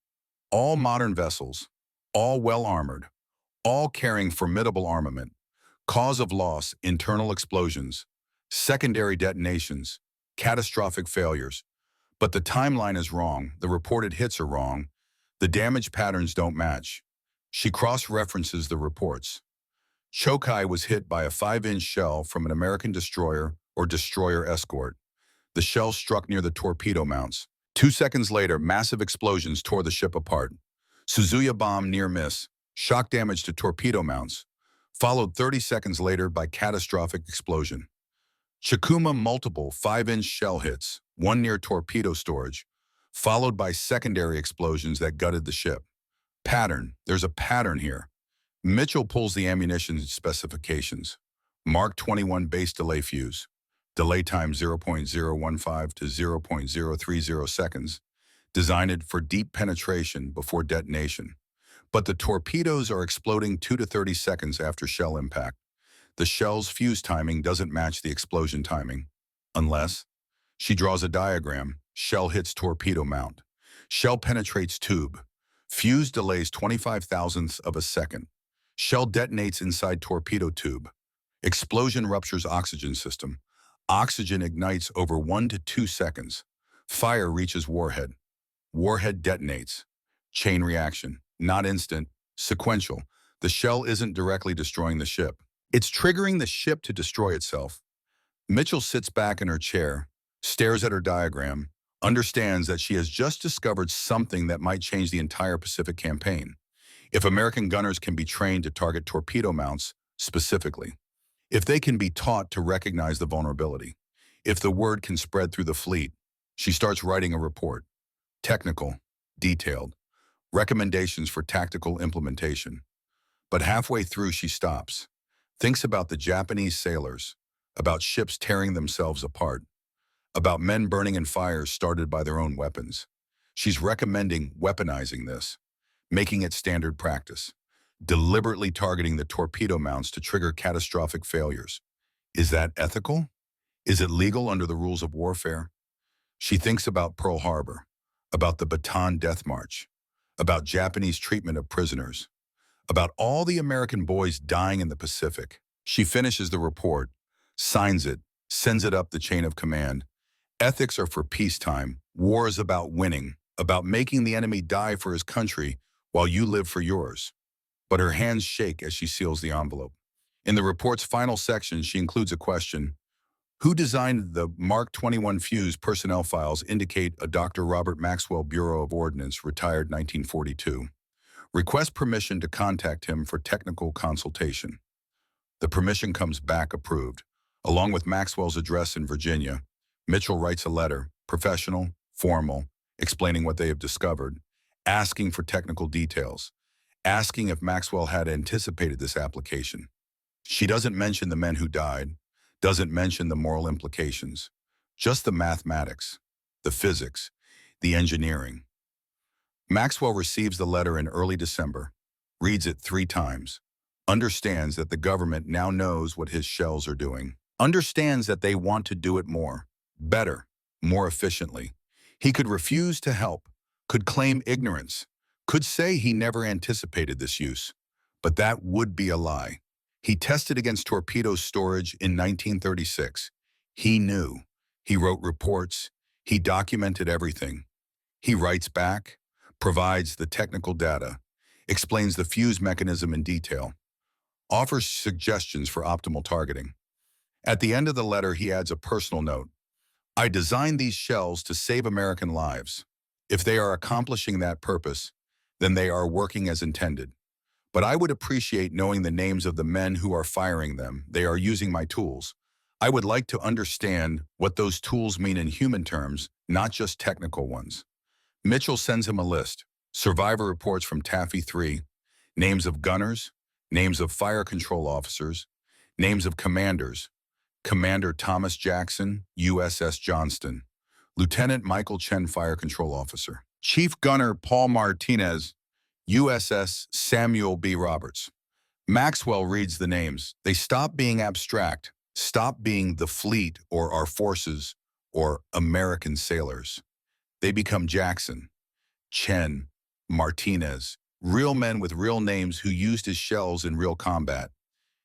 all modern vessels, all well-armored, all carrying formidable armament. Cause of loss, internal explosions, secondary detonations, catastrophic failures. But the timeline is wrong, the reported hits are wrong, the damage patterns don't match. She cross-references the reports. Chokai was hit by a 5-inch shell from an American destroyer or destroyer escort. The shell struck near the torpedo mounts. 2 seconds later, massive explosions tore the ship apart. Suzuya bomb near miss, shock damage to torpedo mounts, followed 30 seconds later by catastrophic explosion. Chikuma multiple 5-inch shell hits, one near torpedo storage, followed by secondary explosions that gutted the ship. Pattern, there's a pattern here. Mitchell pulls the ammunition specifications. Mark 21 base delay fuse. Delay time 0.015 to 0.030 seconds. Designed for deep penetration before detonation. But the torpedoes are exploding 2 to 30 seconds after shell impact. The shell's fuse timing doesn't match the explosion timing. Unless, she draws a diagram, shell hits torpedo mount. Shell penetrates tube. Fuse delays 25 thousandths of a second. Shell detonates inside torpedo tube. Explosion ruptures oxygen system. Oxygen ignites over 1 to 2 seconds. Fire reaches warhead. Warhead detonates. Chain reaction. Not instant, sequential. The shell isn't directly destroying the ship. It's triggering the ship to destroy itself. Mitchell sits back in her chair, stares at her diagram, understands that she has just discovered something that might change the entire Pacific campaign. If American gunners can be trained to target torpedo mounts specifically, if they can be taught to recognize the vulnerability, if the word can spread through the fleet, she starts writing a report. Technical, detailed, recommendations for tactical implementation. But halfway through she stops, thinks about the Japanese sailors, about ships tearing themselves apart, about men burning in fires started by their own weapons. She's recommending weaponizing this, making it standard practice, deliberately targeting the torpedo mounts to trigger catastrophic failures. Is that ethical? Is it legal under the rules of warfare? She thinks about Pearl Harbor, about the Bataan Death March, about Japanese treatment of prisoners, about all the American boys dying in the Pacific. She finishes the report, signs it, sends it up the chain of command. Ethics are for peacetime. War is about winning, about making the enemy die for his country while you live for yours. But her hands shake as she seals the envelope. In the report's final section, she includes a question. Who designed the Mark 21 fuse? Personnel files indicate a Dr. Robert Maxwell, Bureau of Ordnance, retired 1942. Request permission to contact him for technical consultation. The permission comes back approved. Along with Maxwell's address in Virginia, Mitchell writes a letter, professional, formal, explaining what they have discovered, asking for technical details, asking if Maxwell had anticipated this application. She doesn't mention the men who died, doesn't mention the moral implications, just the mathematics, the physics, the engineering. Maxwell receives the letter in early December, reads it 3 times, understands that the government now knows what his shells are doing, understands that they want to do it more, better, more efficiently. He could refuse to help, could claim ignorance, could say he never anticipated this use. But that would be a lie. He tested against torpedo storage in 1936. He knew. He wrote reports. He documented everything. He writes back, provides the technical data, explains the fuse mechanism in detail, offers suggestions for optimal targeting. At the end of the letter, he adds a personal note. I designed these shells to save American lives. If they are accomplishing that purpose, then they are working as intended. But I would appreciate knowing the names of the men who are firing them. They are using my tools. I would like to understand what those tools mean in human terms, not just technical ones. Mitchell sends him a list. Survivor reports from Taffy 3, names of gunners, names of fire control officers, names of commanders. Commander Thomas Jackson, USS Johnston. Lieutenant Michael Chen, Fire Control Officer. Chief Gunner Paul Martinez, USS Samuel B. Roberts. Maxwell reads the names. They stop being abstract, stop being the fleet or our forces or American sailors. They become Jackson, Chen, Martinez, real men with real names who used his shells in real combat.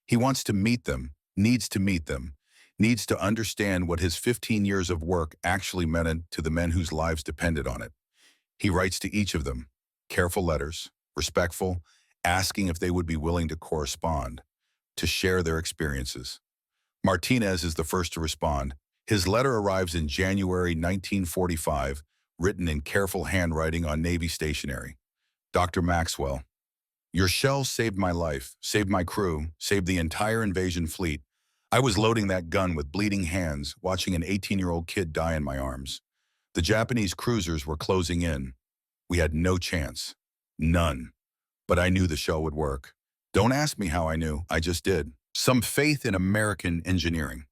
He wants to meet them, needs to meet them, needs to understand what his 15 years of work actually meant to the men whose lives depended on it. He writes to each of them, careful letters, respectful, asking if they would be willing to correspond, to share their experiences. Martinez is the first to respond. His letter arrives in January 1945, written in careful handwriting on Navy stationery. Dr. Maxwell, your shells saved my life, saved my crew, saved the entire invasion fleet. I was loading that gun with bleeding hands, watching an 18-year-old kid die in my arms. The Japanese cruisers were closing in. We had no chance. None. But I knew the shell would work. Don't ask me how I knew, I just did. Some faith in American engineering.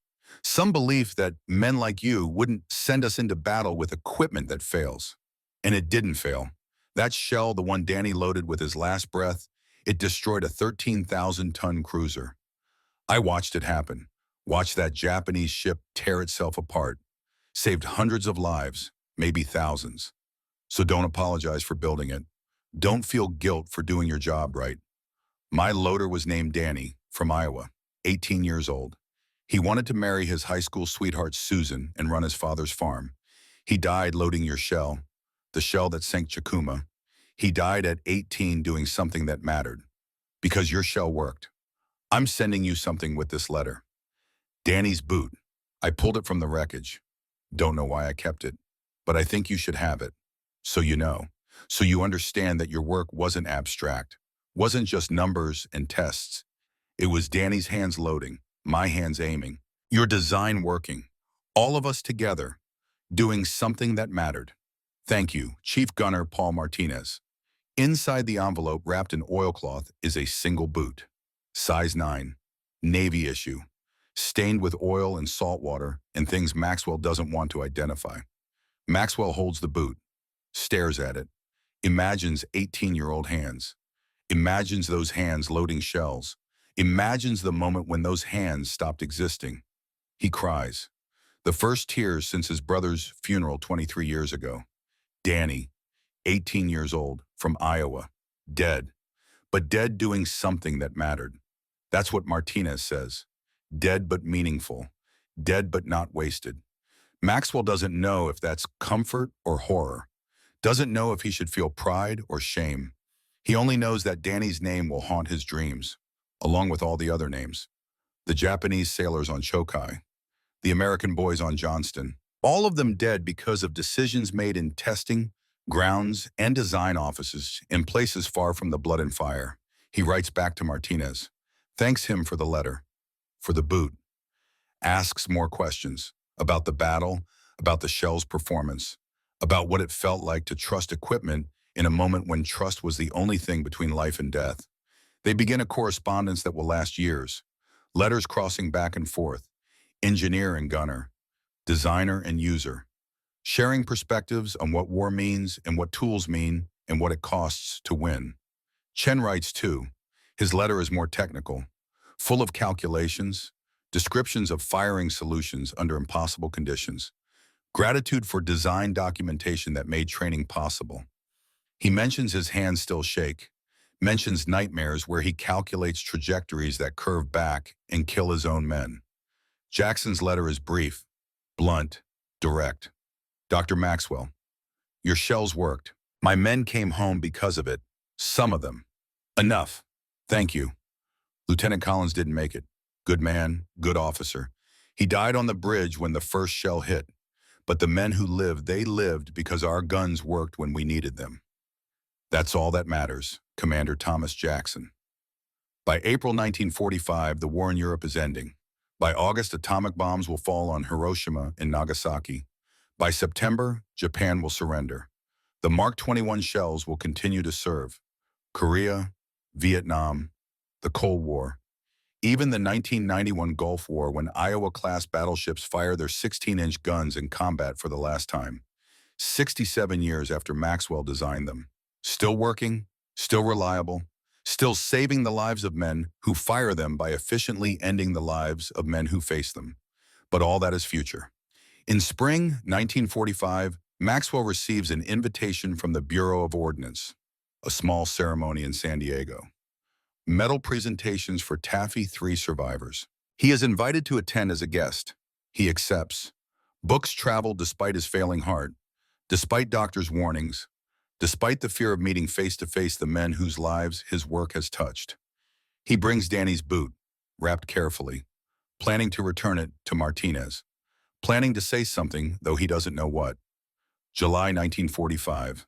Some belief that men like you wouldn't send us into battle with equipment that fails. And it didn't fail. That shell, the one Danny loaded with his last breath, it destroyed a 13,000-ton cruiser. I watched it happen. Watched that Japanese ship tear itself apart. Saved hundreds of lives, maybe thousands. So don't apologize for building it. Don't feel guilt for doing your job right. My loader was named Danny, from Iowa, 18 years old. He wanted to marry his high school sweetheart Susan and run his father's farm. He died loading your shell, the shell that sank Chikuma. He died at 18 doing something that mattered, because your shell worked. I'm sending you something with this letter. Danny's boot. I pulled it from the wreckage. Don't know why I kept it, but I think you should have it. So you know, so you understand that your work wasn't abstract, wasn't just numbers and tests. It was Danny's hands loading, my hands aiming, your design working, all of us together, doing something that mattered. Thank you, Chief Gunner Paul Martinez. Inside the envelope wrapped in oilcloth is a single boot. Size 9, Navy issue, stained with oil and salt water and things Maxwell doesn't want to identify. Maxwell holds the boot, stares at it, imagines 18-year-old hands, imagines those hands loading shells, imagines the moment when those hands stopped existing. He cries. The first tears since his brother's funeral 23 years ago. Danny, 18 years old, from Iowa, dead, but dead doing something that mattered. That's what Martinez says. Dead but meaningful, dead but not wasted. Maxwell doesn't know if that's comfort or horror, doesn't know if he should feel pride or shame. He only knows that Danny's name will haunt his dreams, along with all the other names. The Japanese sailors on Chokai, the American boys on Johnston, all of them dead because of decisions made in testing, grounds, and design offices in places far from the blood and fire. He writes back to Martinez, thanks him for the letter, for the boot, asks more questions about the battle, about the shell's performance, about what it felt like to trust equipment in a moment when trust was the only thing between life and death. They begin a correspondence that will last years, letters crossing back and forth, engineer and gunner, designer and user, sharing perspectives on what war means and what tools mean and what it costs to win. Chen writes too. His letter is more technical, full of calculations, descriptions of firing solutions under impossible conditions, gratitude for design documentation that made training possible. He mentions his hands still shake, mentions nightmares where he calculates trajectories that curve back and kill his own men. Jackson's letter is brief, blunt, direct. Dr. Maxwell, your shells worked. My men came home because of it. Some of them. Enough. Thank you. Lieutenant Collins didn't make it. Good man, good officer. He died on the bridge when the first shell hit. But the men who lived, they lived because our guns worked when we needed them. That's all that matters, Commander Thomas Jackson. By April 1945, the war in Europe is ending. By August, atomic bombs will fall on Hiroshima and Nagasaki. By September, Japan will surrender. The Mark 21 shells will continue to serve. Korea, Vietnam, the Cold War. Even the 1991 Gulf War, when Iowa-class battleships fire their 16-inch guns in combat for the last time. 67 years after Maxwell designed them. Still working, still reliable, still saving the lives of men who fire them by efficiently ending the lives of men who face them. But all that is future. In spring 1945, Maxwell receives an invitation from the Bureau of Ordnance, a small ceremony in San Diego. Medal presentations for Taffy 3 survivors. He is invited to attend as a guest. He accepts. Books travel despite his failing heart, despite doctors' warnings, despite the fear of meeting face-to-face the men whose lives his work has touched. He brings Danny's boot, wrapped carefully, planning to return it to Martinez, planning to say something, though he doesn't know what. July 1945,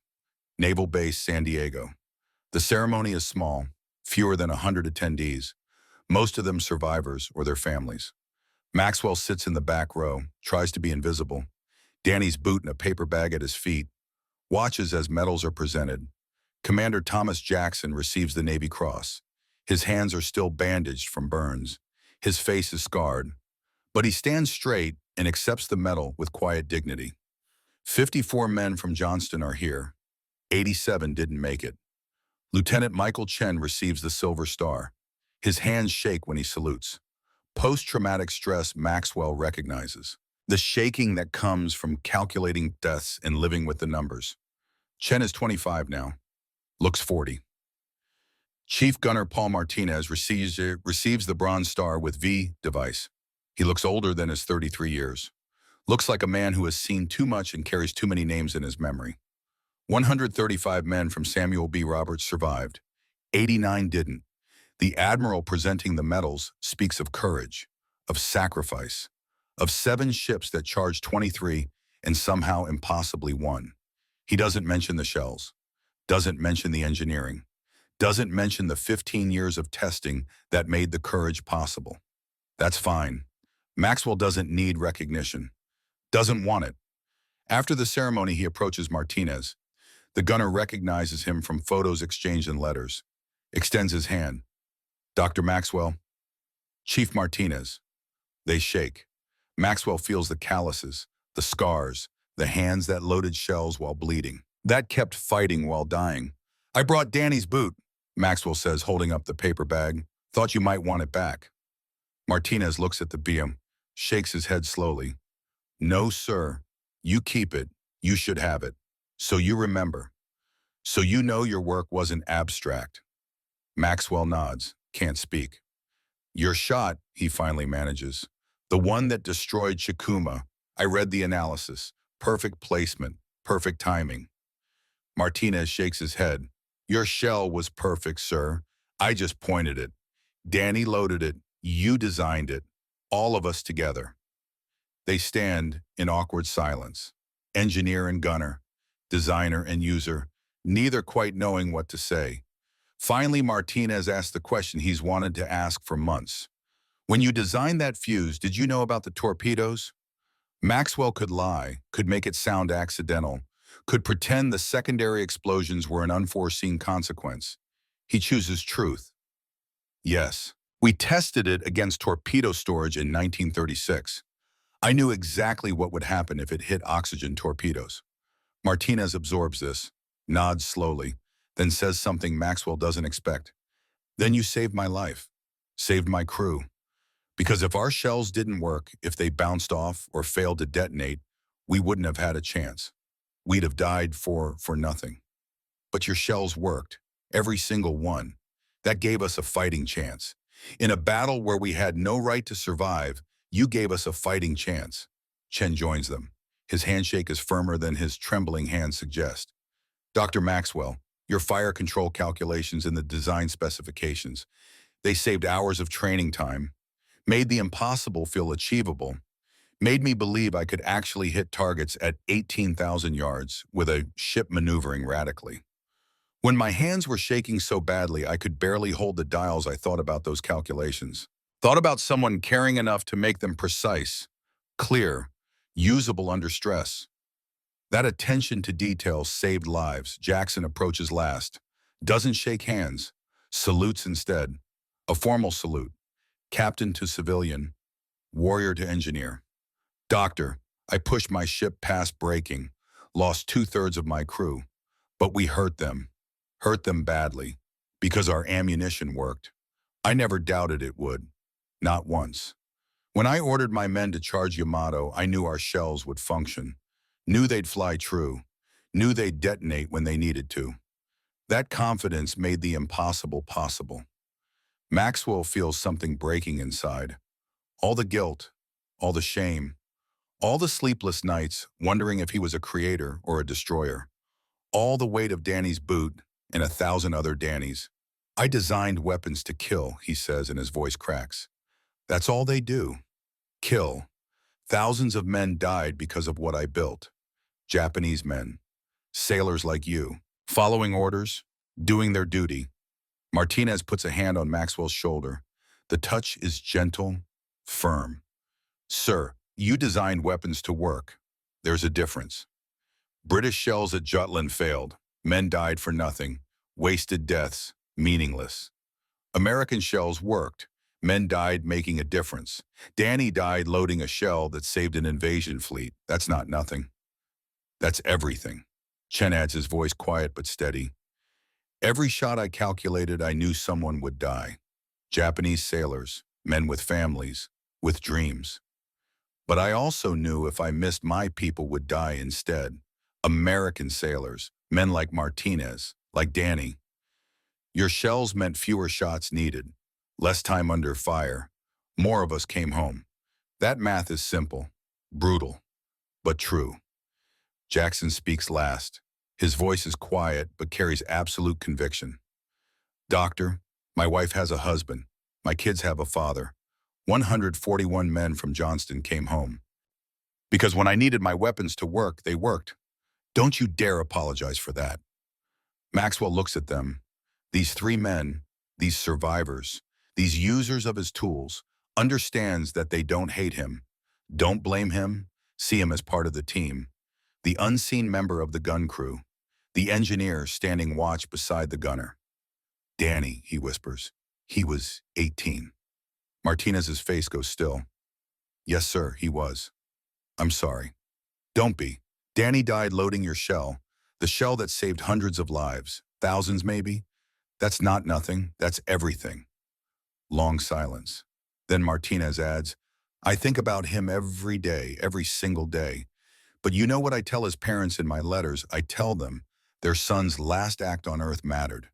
Naval Base, San Diego. The ceremony is small, fewer than 100 attendees, most of them survivors or their families. Maxwell sits in the back row, tries to be invisible. Danny's boot in a paper bag at his feet, watches as medals are presented. Commander Thomas Jackson receives the Navy Cross. His hands are still bandaged from burns. His face is scarred. But he stands straight and accepts the medal with quiet dignity. 54 men from Johnston are here. 87 didn't make it. Lieutenant Michael Chen receives the Silver Star. His hands shake when he salutes. Post-traumatic stress Maxwell recognizes. The shaking that comes from calculating deaths and living with the numbers. Chen is 25 now. Looks 40. Chief Gunner Paul Martinez receives the Bronze Star with V device. He looks older than his 33 years. Looks like a man who has seen too much and carries too many names in his memory. 135 men from Samuel B. Roberts survived. 89 didn't. The admiral presenting the medals speaks of courage, of sacrifice, of 7 ships that charged 23 and somehow impossibly won. He doesn't mention the shells, doesn't mention the engineering, doesn't mention the 15 years of testing that made the courage possible. That's fine. Maxwell doesn't need recognition, doesn't want it. After the ceremony, he approaches Martinez. The gunner recognizes him from photos exchanged in letters, extends his hand. Dr. Maxwell, Chief Martinez. They shake. Maxwell feels the calluses, the scars, the hands that loaded shells while bleeding. That kept fighting while dying. I brought Danny's boot, Maxwell says, holding up the paper bag. Thought you might want it back. Martinez looks at the BM, shakes his head slowly. No, sir. You keep it. You should have it. So you remember. So you know your work wasn't abstract. Maxwell nods, can't speak. Your shot, he finally manages. The one that destroyed Chikuma. I read the analysis. Perfect placement, perfect timing. Martinez shakes his head. Your shell was perfect, sir. I just pointed it. Danny loaded it. You designed it. All of us together. They stand in awkward silence. Engineer and gunner, designer and user, neither quite knowing what to say. Finally, Martinez asks the question he's wanted to ask for months. When you designed that fuse, did you know about the torpedoes? Maxwell could lie, could make it sound accidental, could pretend the secondary explosions were an unforeseen consequence. He chooses truth. Yes, we tested it against torpedo storage in 1936. I knew exactly what would happen if it hit oxygen torpedoes. Martinez absorbs this. nods slowly, then says something Maxwell doesn't expect. Then you saved my life, saved my crew. Because if our shells didn't work, if they bounced off or failed to detonate, we wouldn't have had a chance. We'd have died for nothing. But your shells worked, every single one. That gave us a fighting chance. In a battle where we had no right to survive, you gave us a fighting chance. Chen joins them. His handshake is firmer than his trembling hands suggest. Dr. Maxwell, your fire control calculations in the design specifications, they saved hours of training time, made the impossible feel achievable, made me believe I could actually hit targets at 18,000 yards with a ship maneuvering radically. When my hands were shaking so badly I could barely hold the dials, I thought about those calculations. Thought about someone caring enough to make them precise, clear, usable under stress. That attention to detail saved lives. Jackson approaches last, doesn't shake hands, salutes instead. A formal salute, captain to civilian, warrior to engineer. Doctor, I pushed my ship past breaking, lost 2/3 of my crew, but we hurt them badly, because our ammunition worked. I never doubted it would, not once. When I ordered my men to charge Yamato, I knew our shells would function, knew they'd fly true, knew they'd detonate when they needed to. That confidence made the impossible possible. Maxwell feels something breaking inside. All the guilt, all the shame, all the sleepless nights wondering if he was a creator or a destroyer. All the weight of Danny's boot and 1,000 other Dannys. I designed weapons to kill, he says, and his voice cracks. That's all they do. Kill. Thousands of men died because of what I built. Japanese men. Sailors like you. Following orders. Doing their duty. Martinez puts a hand on Maxwell's shoulder. The touch is gentle, firm. Sir, you designed weapons to work. There's a difference. British shells at Jutland failed. Men died for nothing. Wasted deaths. Meaningless. American shells worked. Men died making a difference. Danny died loading a shell that saved an invasion fleet. That's not nothing. That's everything. Chen adds, his voice quiet but steady. Every shot I calculated, I knew someone would die. Japanese sailors, men with families, with dreams. But I also knew if I missed, my people would die instead. American sailors, men like Martinez, like Danny. Your shells meant fewer shots needed, less time under fire. More of us came home. That math is simple, brutal, but true. Jackson speaks last. His voice is quiet but carries absolute conviction. Doctor, my wife has a husband. My kids have a father. 141 men from Johnston came home. Because when I needed my weapons to work, they worked. Don't you dare apologize for that. Maxwell looks at them. These three men, these survivors, these users of his tools, understands that they don't hate him, don't blame him, see him as part of the team, the unseen member of the gun crew, the engineer standing watch beside the gunner. Danny, he whispers. He was 18. Martinez's face goes still. Yes, sir, he was. I'm sorry. Don't be. Danny died loading your shell, the shell that saved hundreds of lives, thousands maybe. That's not nothing, that's everything. Long silence. Then Martinez adds, I think about him every day, every single day. But you know what I tell his parents in my letters? I tell them their son's last act on earth mattered,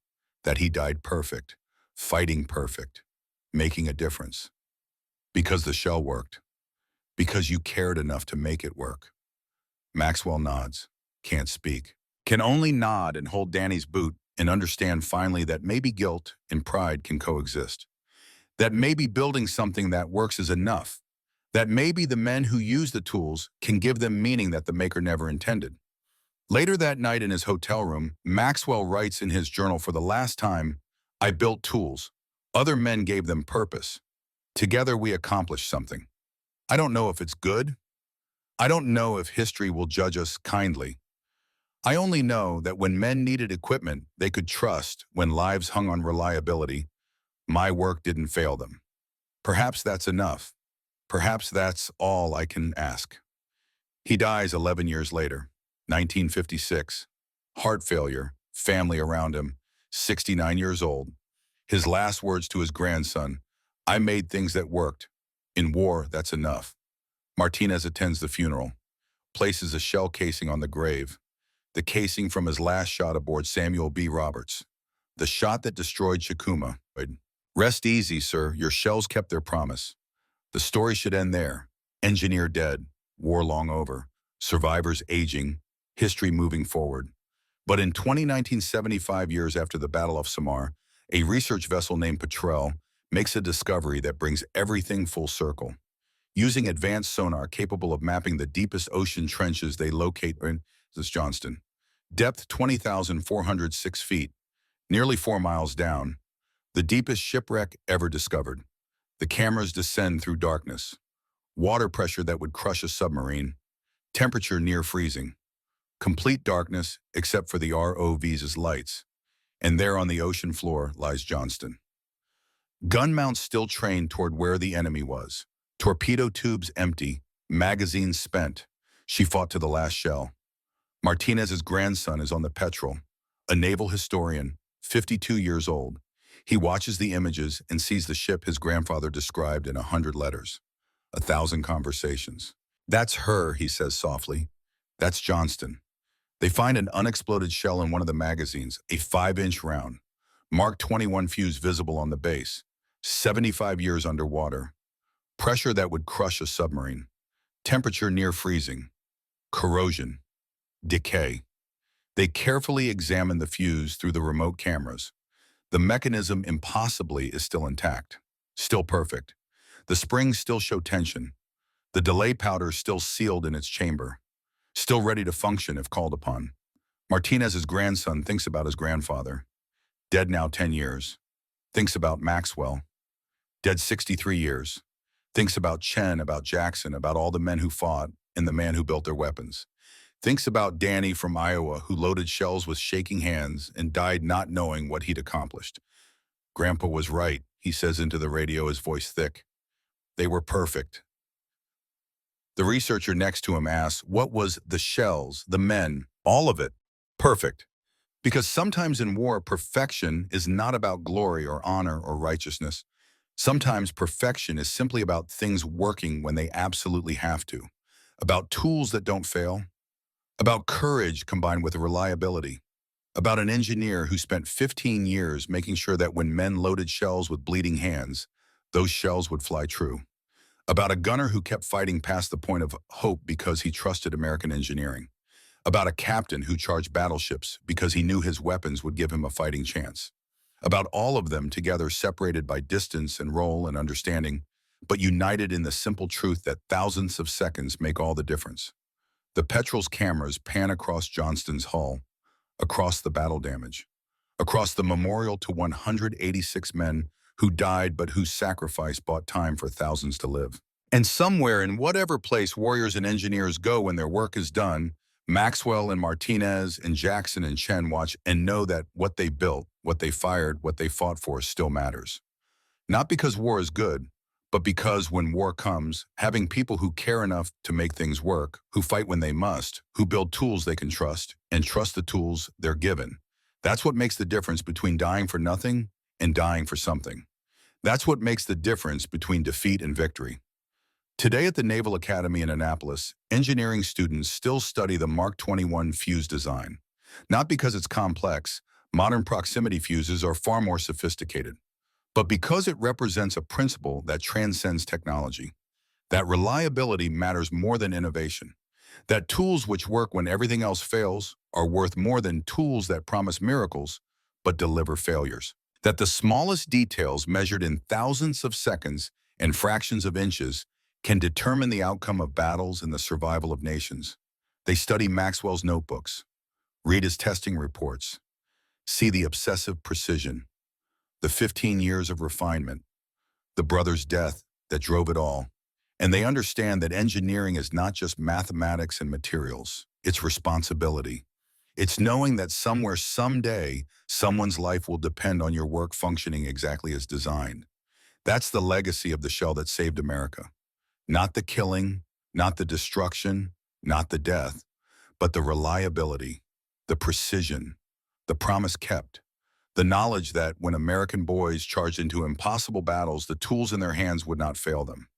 that he died perfect, fighting perfect, making a difference. Because the shell worked. Because you cared enough to make it work. Maxwell nods, can't speak. Can only nod and hold Danny's boot and understand finally that maybe guilt and pride can coexist. That maybe building something that works is enough. That maybe the men who use the tools can give them meaning that the maker never intended. Later that night in his hotel room, Maxwell writes in his journal, for the last time, I built tools. Other men gave them purpose. Together we accomplished something. I don't know if it's good. I don't know if history will judge us kindly. I only know that when men needed equipment they could trust, when lives hung on reliability, my work didn't fail them. Perhaps that's enough. Perhaps that's all I can ask. He dies 11 years later, 1956, Heart failure, family around him, 69 years old. His last words to his grandson, "I made things that worked. In war, that's enough." Martinez attends the funeral, places a shell casing on the grave, the casing from his last shot aboard Samuel B. Roberts, the shot that destroyed Chikuma. "Rest easy, sir. Your shells kept their promise." The story should end there. Engineer dead, war long over, survivors aging, history moving forward. But in 2019, 75 years after the Battle of Samar, a research vessel named Petrel makes a discovery that brings everything full circle. Using advanced sonar capable of mapping the deepest ocean trenches they locate in Johnston. Depth 20,406 feet, nearly 4 miles down, the deepest shipwreck ever discovered. The cameras descend through darkness. Water pressure that would crush a submarine. Temperature near freezing. Complete darkness except for the ROV's lights. And there on the ocean floor lies Johnston. Gun mounts still trained toward where the enemy was. Torpedo tubes empty, magazines spent. She fought to the last shell. Martinez's grandson is on the Petrel, a naval historian, 52 years old. He watches the images and sees the ship his grandfather described in 100 letters, 1,000 conversations. "That's her," he says softly. "That's Johnston." They find an unexploded shell in one of the magazines, a 5-inch round. Mark 21 fuse visible on the base. 75 years underwater. Pressure that would crush a submarine. Temperature near freezing. Corrosion. Decay. They carefully examine the fuse through the remote cameras. The mechanism impossibly is still intact. Still perfect. The springs still show tension. The delay powder still sealed in its chamber. Still ready to function if called upon. Martinez's grandson thinks about his grandfather, dead now 10 years. Thinks about Maxwell, dead 63 years. Thinks about Chen, about Jackson, about all the men who fought and the man who built their weapons. Thinks about Danny from Iowa who loaded shells with shaking hands and died not knowing what he'd accomplished. "Grandpa was right," he says into the radio, his voice thick. "They were perfect." The researcher next to him asks, what was the shells, the men, all of it, perfect? Because sometimes in war, perfection is not about glory or honor or righteousness. Sometimes perfection is simply about things working when they absolutely have to, about tools that don't fail, about courage combined with reliability, about an engineer who spent 15 years making sure that when men loaded shells with bleeding hands, those shells would fly true, about a gunner who kept fighting past the point of hope because he trusted American engineering, about a captain who charged battleships because he knew his weapons would give him a fighting chance, about all of them together separated by distance and role and understanding, but united in the simple truth that thousands of seconds make all the difference. The Petrel's cameras pan across Johnston's hull, across the battle damage, across the memorial to 186 men who died but whose sacrifice bought time for thousands to live. And somewhere in whatever place warriors and engineers go when their work is done, Maxwell and Martinez and Jackson and Chen watch and know that what they built, what they fired, what they fought for still matters. Not because war is good, but because when war comes, having people who care enough to make things work, who fight when they must, who build tools they can trust, and trust the tools they're given. That's what makes the difference between dying for nothing and dying for something. That's what makes the difference between defeat and victory. Today at the Naval Academy in Annapolis, engineering students still study the Mark 21 fuse design. Not because it's complex, modern proximity fuses are far more sophisticated, but because it represents a principle that transcends technology. That reliability matters more than innovation. That tools which work when everything else fails are worth more than tools that promise miracles but deliver failures. That the smallest details measured in thousands of seconds and fractions of inches can determine the outcome of battles and the survival of nations. They study Maxwell's notebooks, read his testing reports, see the obsessive precision, the 15 years of refinement, the brother's death that drove it all. And they understand that engineering is not just mathematics and materials, it's responsibility. It's knowing that somewhere, someday, someone's life will depend on your work functioning exactly as designed. That's the legacy of the shell that saved America. Not the killing, not the destruction, not the death, but the reliability, the precision, the promise kept, the knowledge that when American boys charged into impossible battles, the tools in their hands would not fail them.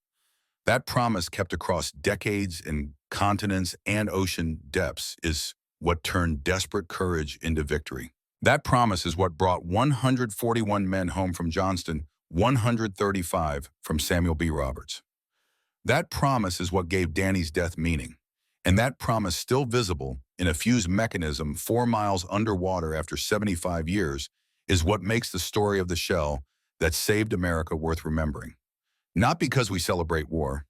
That promise kept across decades and continents and ocean depths is what turned desperate courage into victory. That promise is what brought 141 men home from Johnston, 135 from Samuel B. Roberts. That promise is what gave Danny's death meaning. And that promise, still visible in a fused mechanism 4 miles underwater after 75 years, is what makes the story of the shell that saved America worth remembering. Not because we celebrate war,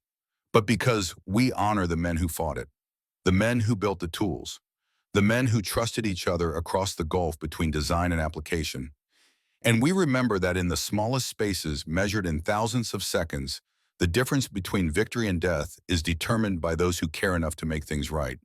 but because we honor the men who fought it, the men who built the tools, the men who trusted each other across the gulf between design and application. And we remember that in the smallest spaces measured in thousands of seconds, the difference between victory and death is determined by those who care enough to make things right.